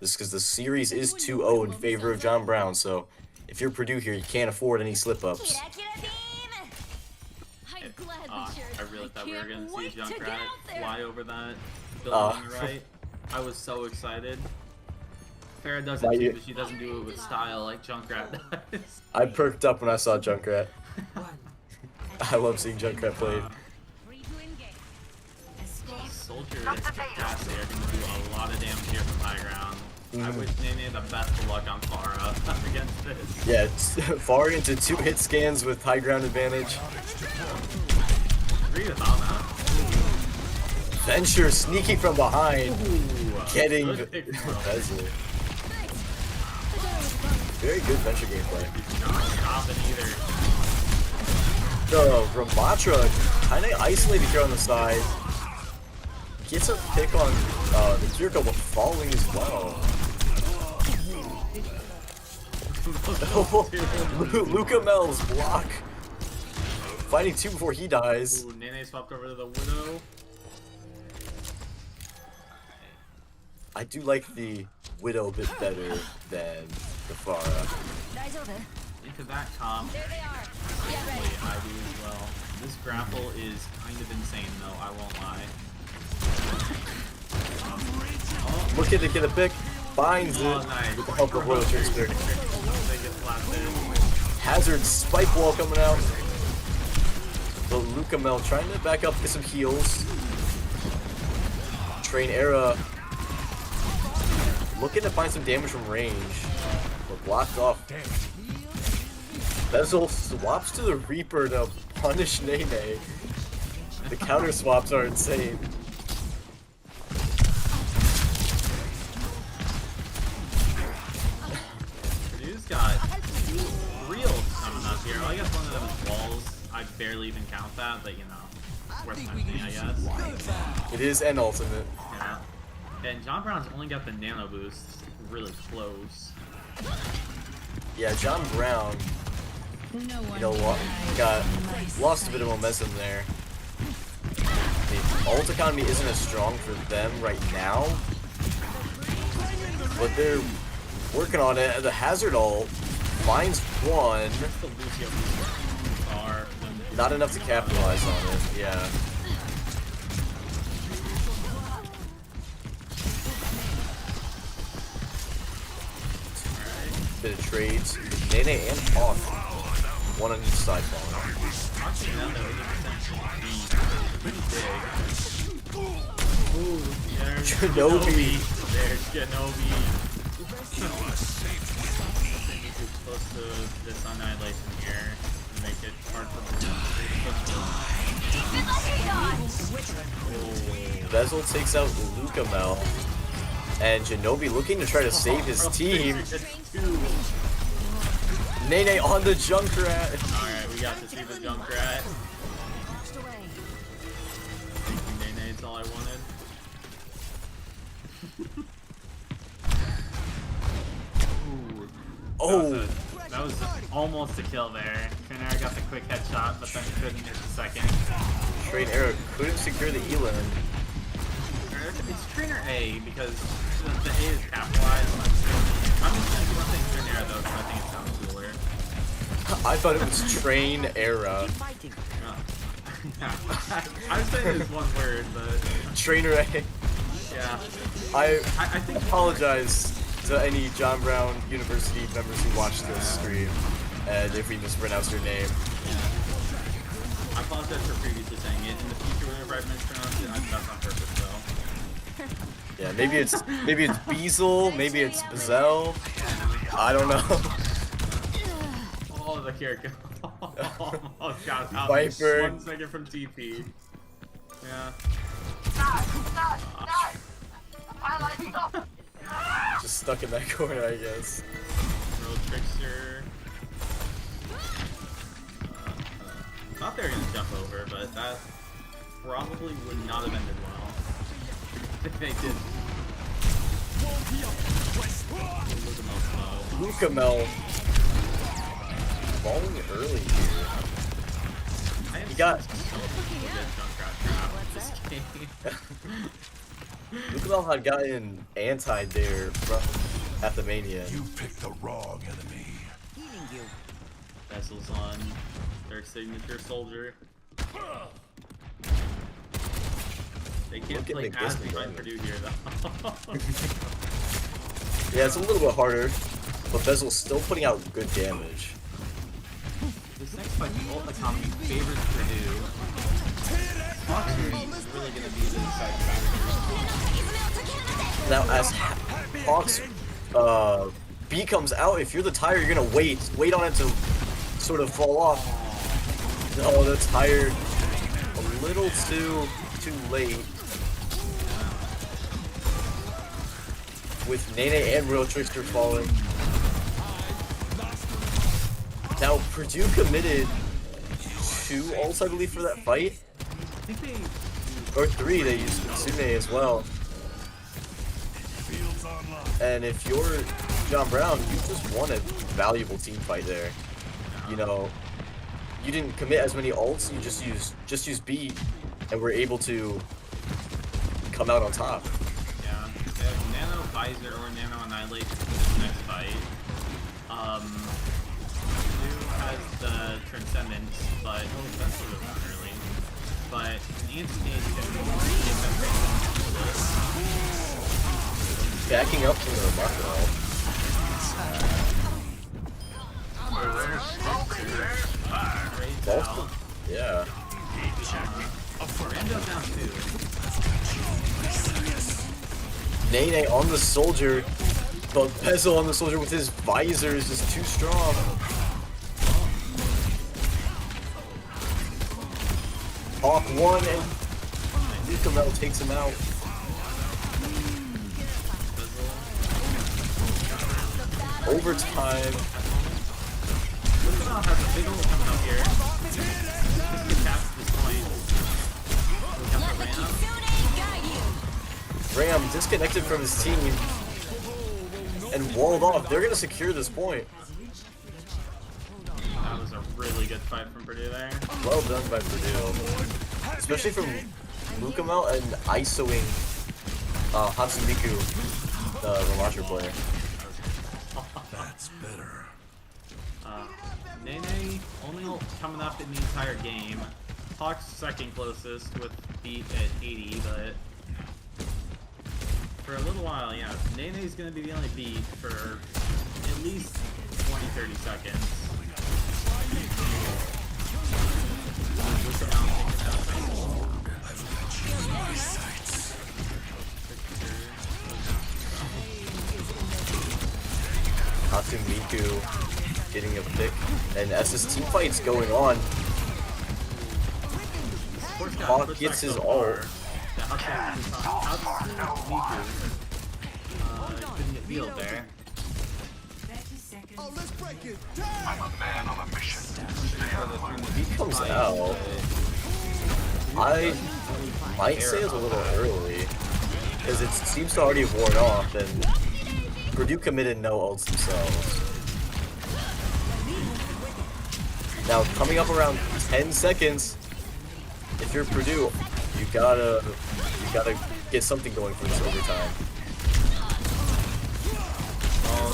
This because the series is 2-0 in favor of John Brown. So if you're Purdue here, you can't afford any slip ups. I really thought we were going to see wait to get Junkrat out there. fly over that building, right? I was so excited. Farah does it too, but she doesn't do it with style like Junkrat does. I perked up when I saw Junkrat. One. I love seeing Junkrat played. Soldier and Gas are going to do a lot of damage here from high ground. I wish Nene the best of luck on Pharah against this. Yeah, Pharah into 2 hit scans with high ground advantage. Agree with Anna. Venture sneaking from behind, getting good pick from Will. Bezel. Very good Venture gameplay. Not stopping either. The Ramatra kind of isolated here on the side. Gets a pick on the Kiriko, but falling as well. Luca Mel's block. Fighting 2 before he dies. Ooh, Nene swapped over to the Widow. I do like the Widow a bit better than the Pharah. Into that comp. There they are. Get Wait, ready. I do as well. This grapple is kind of insane though, I won't lie. Looking to get a pick, finds it Oh, nice. with the help of Royal Trickster. They get slapped in. Hazard spike wall coming out. But Luca Mel trying to back up, get some heals. Train Era looking to find some damage from range, but blocked off. Bezel swaps to the Reaper to punish Nene. The counter swaps are insane. Purdue's got 2 real coming up here. Well, I guess one of them is walls. I barely even count that, but you know, worth mentioning, I guess. It is an ultimate. Yeah. And John Brown's only got the nano boost really close. Yeah, John Brown, No one you know what, got lost a bit of momentum there. The ult economy isn't as strong for them right now, but they're working on it. The Hazard ult finds one, The Lucio boost are not enough to capitalize on it. Yeah. Bit of trades. Nene and Hawk. One on each side falling. Watching them, they would potentially be pretty big. Ooh, there's Kenobi. There's Kenobi. They need to be close to this annihilation here to make it hard for them. Bezel takes out Luca Mel. And Genobi looking to try to save his team. Nene on the Junkrat. Alright, we got to see the Junkrat. Thank you, Nene, it's all I wanted. Ooh, Oh, that was almost a kill there. Trinera got the quick headshot, but then couldn't hit the second. Train Era couldn't secure the Elan. It's Trainer A because the A is capitalized. I'm just gonna do one thing Trainer though because I think it sounds cooler. I thought it was Train Era. I was saying this one word, but Trainer A. yeah. I I think apologize to any John Brown University members who watch this stream, and if we mispronounced your name. I apologize for previously saying it. In the future, whenever I mispronounce it, that's on purpose though. Yeah, maybe it's Bezel, maybe it's Bezel. I don't know. Oh, the Kiriko. Oh god, Viper. 1 second from TP. Yeah. Just stuck in that corner, I guess. Real trickster. Thought they were gonna jump over, but that probably would not have ended well. If they did. Luca Mel falling early here. He got Luca Mel had gotten anti there from at the Mania. You picked the wrong enemy. Vessels on their signature soldier. They can't Look at play McGisley as behind going. Purdue here though. Yeah, it's a little bit harder, but Bezel's still putting out good damage. This next fight, the ult economy favors Purdue. Fox is really going to be the deciding factor Now, as Hawk's B comes out, if you're the tire, you're gonna wait on it to sort of fall off. No, the tire a little too late. With Nene and Royal Trickster falling. Now, Purdue committed 2 ults, I believe, for that fight. I think they... Or 3, they used Kitsune as well. And if you're John Brown, you just won a valuable team fight there. You know, you didn't commit as many ults, you just used B, and were able to come out on top. Yeah, they have Nano Visor or Nano Annihilate for this next fight. Purdue has the Transcendence, but that's sort of not early. But an anti-stage can get that Transcendence. Backing up from the Makaro. Yeah. Rando's down 2. Nene on the soldier, but Bezel on the soldier with his visor is just too strong. Hawk 1 and Lukamel takes him out. Overtime. Lukamel has a big ult coming up here. This can catch this point. We have the Ram. Ram disconnected from his team and walled off. They're gonna secure this point. That was a really good fight from Purdue there. Well done by Purdue. Especially from Lukamel and ISOing Hatsumiku, the launcher player. That's better. Nene only ult coming up in the entire game. Hawk's second closest with beat at 80, but for a little while, yeah, Nene's gonna be the only beat for at least 20-30 seconds. Hatsumiku getting a pick, and as this team fight's going on, Hawk gets his ult. Couldn't get healed there. 30 seconds. Oh, let's break it. I'm a man on a mission. He comes out. I might say it's a little early, because it seems to already have worn off, and Purdue committed no ults themselves. Now, coming up around 10 seconds, if you're Purdue, you gotta get something going for this overtime. Oh,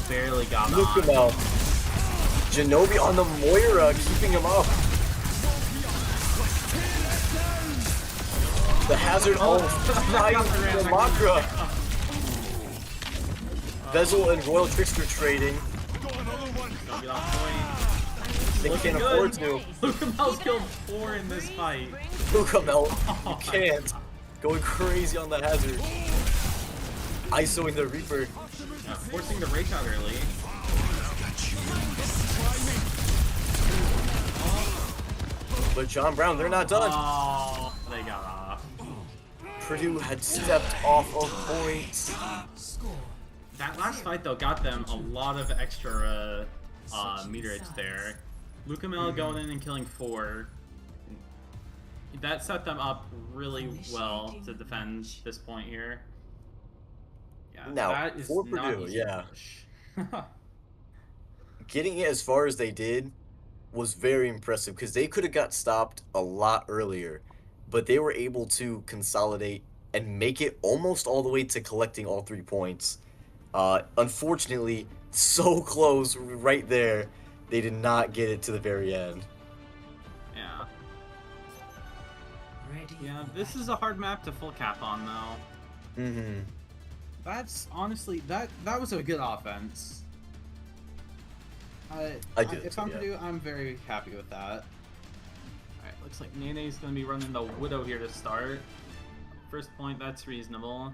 barely got Look on. him out. Genobi on the Moira, keeping him up. The hazard ult, flying the Makra. Bezel and Royal Trickster trading. Don't get off point. They Looking can't afford good. to. Lukamel's killed 4 in this fight. Lukamel, you can't. Going crazy on the hazard. ISOing the Reaper. Yeah, forcing the rage out early. But John Brown, they're not done. Oh, they got off. Purdue had stepped off of points. That last fight, though, got them a lot of extra meterage there. Lukamel going in and killing 4. That set them up really well to defend this point here. Yeah, Now, that is for not Purdue, easy yeah. to push. Getting it as far as they did was very impressive because they could have got stopped a lot earlier, but they were able to consolidate and make it almost all the way to collecting all 3 points. Unfortunately, so close right there, they did not get it to the very end. Yeah. Ready. Yeah, this is a hard map to full cap on, though. Mm-hmm. That's honestly, that was a good offense. I did If too, I'm yeah. Purdue, I'm very happy with that. Alright, looks like Nene's gonna be running the Widow here to start. first point, that's reasonable.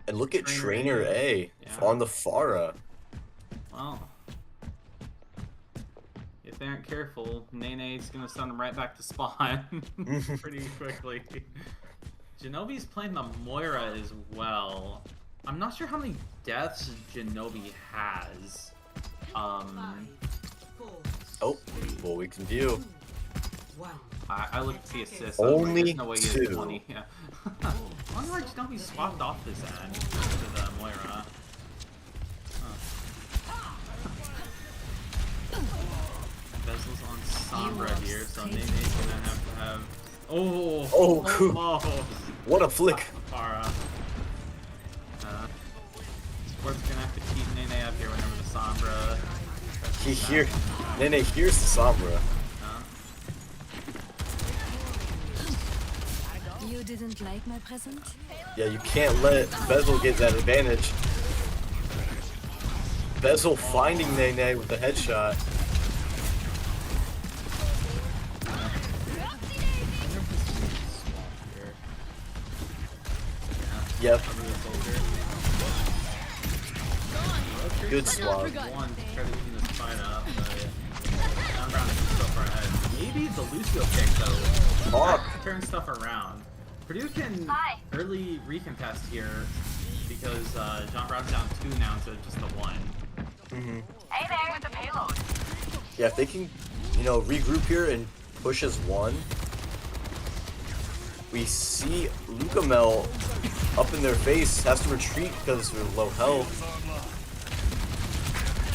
And look at Trainer Trainer A Yeah. on the Pharah. Well, if they aren't careful, Nene's gonna send them right back to spawn pretty quickly. Genobi's playing the Moira as well. I'm not sure how many deaths Genobi has. Five, four, Oh, well, we can view. one. I looked at the assists. Only there's no way he has 2. 20. Yeah. I wonder why Genobi swapped off this end to the Moira. Bezel's on Sombra here, so Nene's gonna have. Oh! Oh, Close! What a flick. Pharah. Sport's gonna have to keep Nene up here whenever the Sombra. Nene hears the Sombra. You didn't like my present? Yeah, you can't let Bezel get that advantage. Bezel finding Nene with the headshot. Yep, good swap. One to try to clean this fight up, but I'm Brown is so far ahead. Maybe the Lucio pick though. Fuck. Turn stuff around. Purdue can early recontest here because John Brown's down 2 now to just the 1. Hey there with the payload. Yeah, if they can, regroup here and push as 1. We see Lucamel up in their face, has to retreat because they're low health.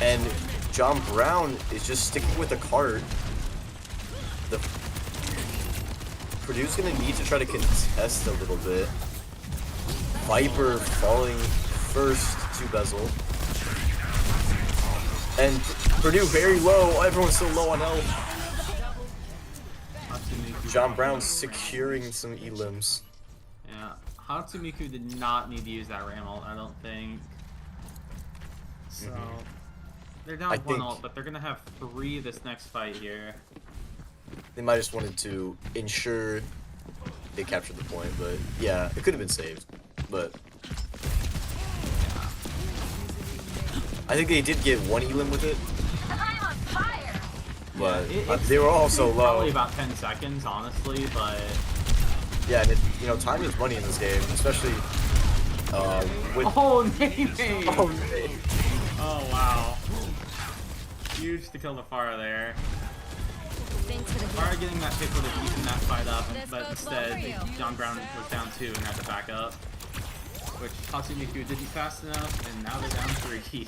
And John Brown is just sticking with the cart. Purdue's gonna need to try to contest a little bit. Viper falling first to Bezel. And Purdue very low, everyone's so low on health. John Brown securing some elims. Yeah, Hatsumiku did not need to use that ram ult, I don't think. So, they're down I 1 think- ult, but they're gonna have 3 this next fight here. They might just wanted to ensure they captured the point, but yeah, it could have been saved. But I think they did get 1 elim with it, I'm on fire. but It's they were also low. Probably about 10 seconds, honestly, but Yeah, and time is money in this game, especially with. oh, Nene! Oh, man. Oh, wow. Huge to kill the Pharah there. Thanks for the Pharah getting that pick would have eaten that fight up, This but goes well instead, for you. John Brown was down 2 and had to back up. Which Hatsumiku didn't fast enough, and now they're down 3.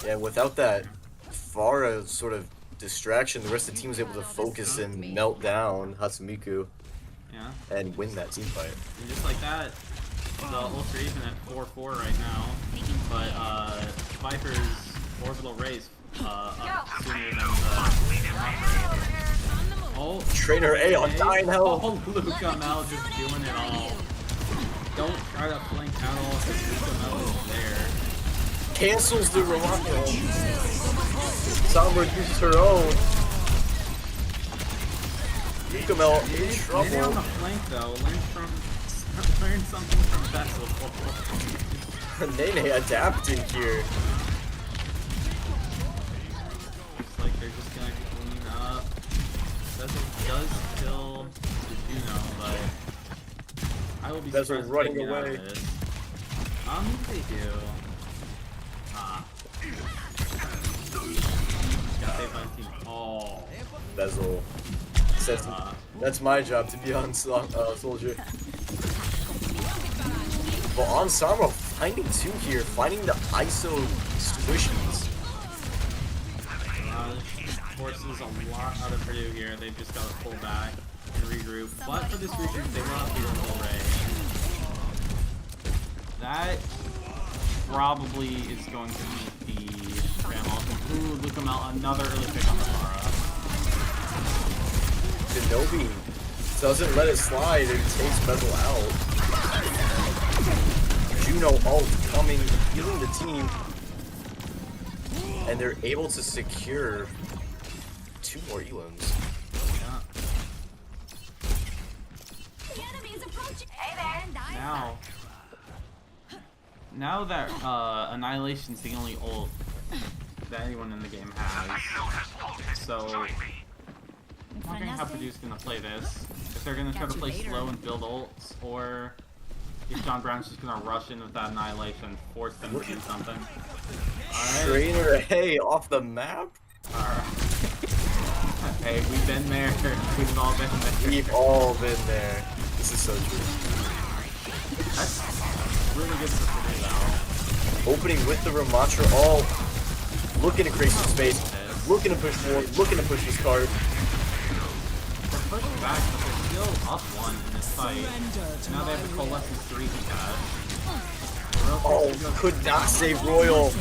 Yeah, without that Pharah sort of distraction, the rest of the team was able to focus and melt down Hatsumiku Yeah, and win that team fight. and just like that, the ults are even at 4-4 right now. But Viper's orbital raise up sooner than the. Oh, Trainer A on 9 health. Oh, Luca Mel just doing it all. Don't try to flank at all because Luca Mel is there. Cancels the Rolando. Sombra uses her own. Lucamel in Maybe on the trouble. flank though, learn something from Bezel. Nene adapting here. Looks like they're just gonna clean up. Bezel does kill Juno, but I will be Bezel surprised if running they get out away. of this. They do. Gotta save my team. Oh. Bezel says that's my job to be on Soldier. Well, on Sombra finding 2 here, finding the ISO squishies. Forces a lot out of Purdue here. They've just got to pull back and regroup. But for this regroup, they will have the orbital ray. That probably is going to meet the Ramel. Ooh, Lucamel, another early pick on the Pharah. Genobi doesn't let it slide and takes Bezel out. Juno ult coming, healing the team. And they're able to secure 2 more elims. Yeah. enemy's approaching. now that Annihilation's the only ult that anyone in the game has, so I'm wondering how Purdue's gonna play this. If they're gonna try to play slow and build ults, or if John Brown's just gonna rush in with that Annihilation and force them to do something. Alright. Trainer, hey, off the map? Alright. Hey, we've been there. We've all been there. We've all been there. This is so true. That's really good for Purdue though. Opening with the Ramatra, all looking to create some space, looking to push forward, looking to push this card. They're pushing back, but they're still up one in this fight. Now they have to coalescence 3 catch. Oh, could not save Royal.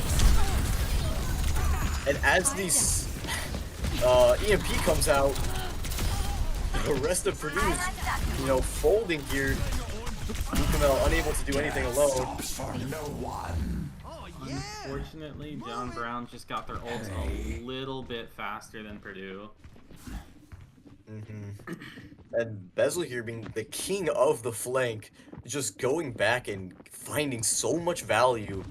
And as these EMP comes out, the rest of Purdue's, you know, folding here. Lukamel unable to do anything alone. For no one. Unfortunately, John Brown just got their ults a little bit faster than Purdue. And Bezel here being the king of the flank, just going back and finding so much value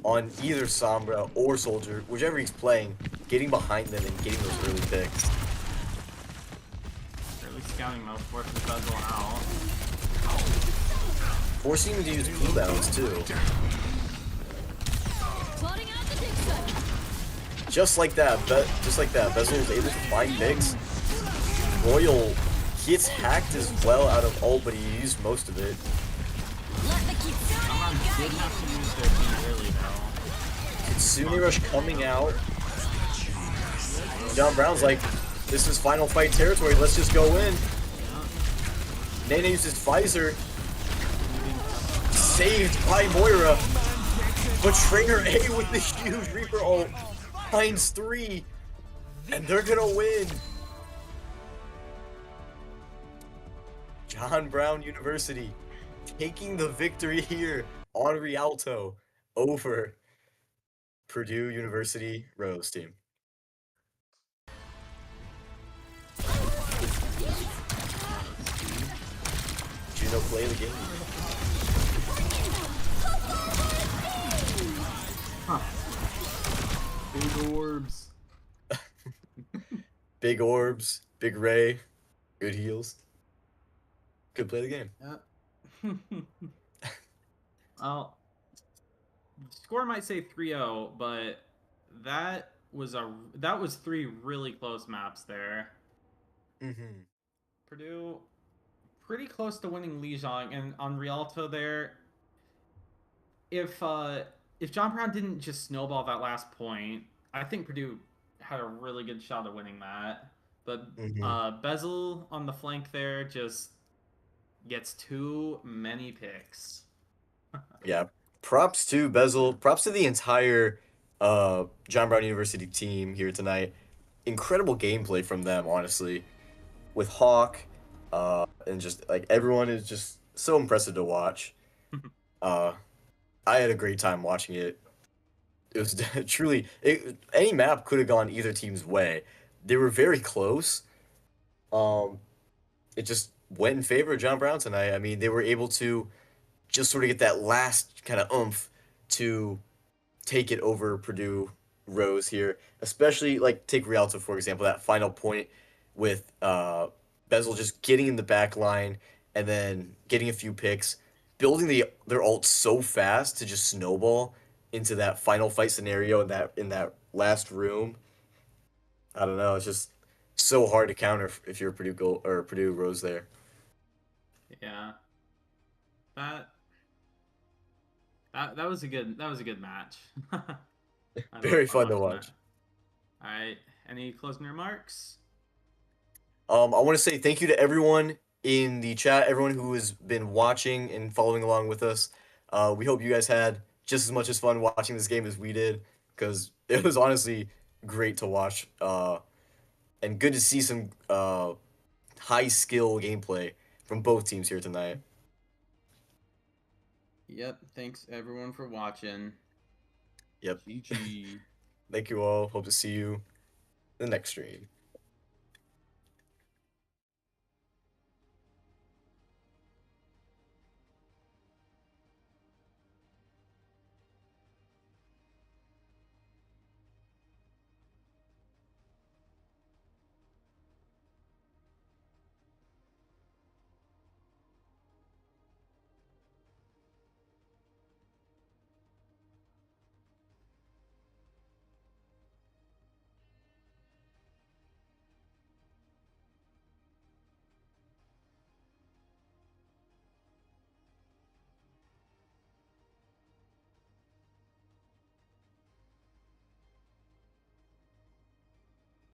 on either Sombra or Soldier, whichever he's playing, getting behind them and getting those early picks. Early scouting mode forces Bezel out. Forcing him to use cooldowns too. Plotting out the dig site. Just like that, Bezel was able to find picks. Royal gets hacked as well out of ult, but he used most of it. Let the keep Someone did have to use their beat early though. Kitsune Rush coming out. John Brown's like, this is final fight territory, let's just go in. Nene uses Pfizer. Saved by Moira. But Trainer A with the huge Reaper ult finds 3. And they're gonna win. John Brown University taking the victory here on Rialto over Purdue University Rose team. Juno play the game. Big orbs. Big orbs, big Ray, good heals. Could play the game. Well, score might say 3-0, but that was 3 really close maps there. Purdue pretty close to winning Lijiang, and on Rialto there, if John Brown didn't just snowball that last point, I think Purdue had a really good shot at winning that. But Bezel on the flank there just gets too many picks. Yeah, props to Bezel, props to the entire John Brown University team here tonight. Incredible gameplay from them, honestly, with Hawk, and just like everyone is just so impressive to watch. I had a great time watching it. It was truly any map could have gone either team's way. They were very close. It just went in favor of John Brown tonight. I mean, they were able to just sort of get that last kind of oomph to take it over Purdue Rose here. Especially, like, take Rialto, for example, that final point with Bezel just getting in the back line and then getting a few picks, building their ult so fast to just snowball into that final fight scenario in that last room. I don't know, it's just so hard to counter if you're Purdue Rose there. Yeah, that was a good match. Very fun to watch. All right, any closing remarks? I want to say thank you to everyone in the chat, everyone who has been watching and following along with us. We hope you guys had just as much as fun watching this game as we did, because it was honestly great to watch, and good to see some high skill gameplay from both teams here tonight. Yep, thanks everyone for watching. Yep. GG. Thank you all. Hope to see you in the next stream.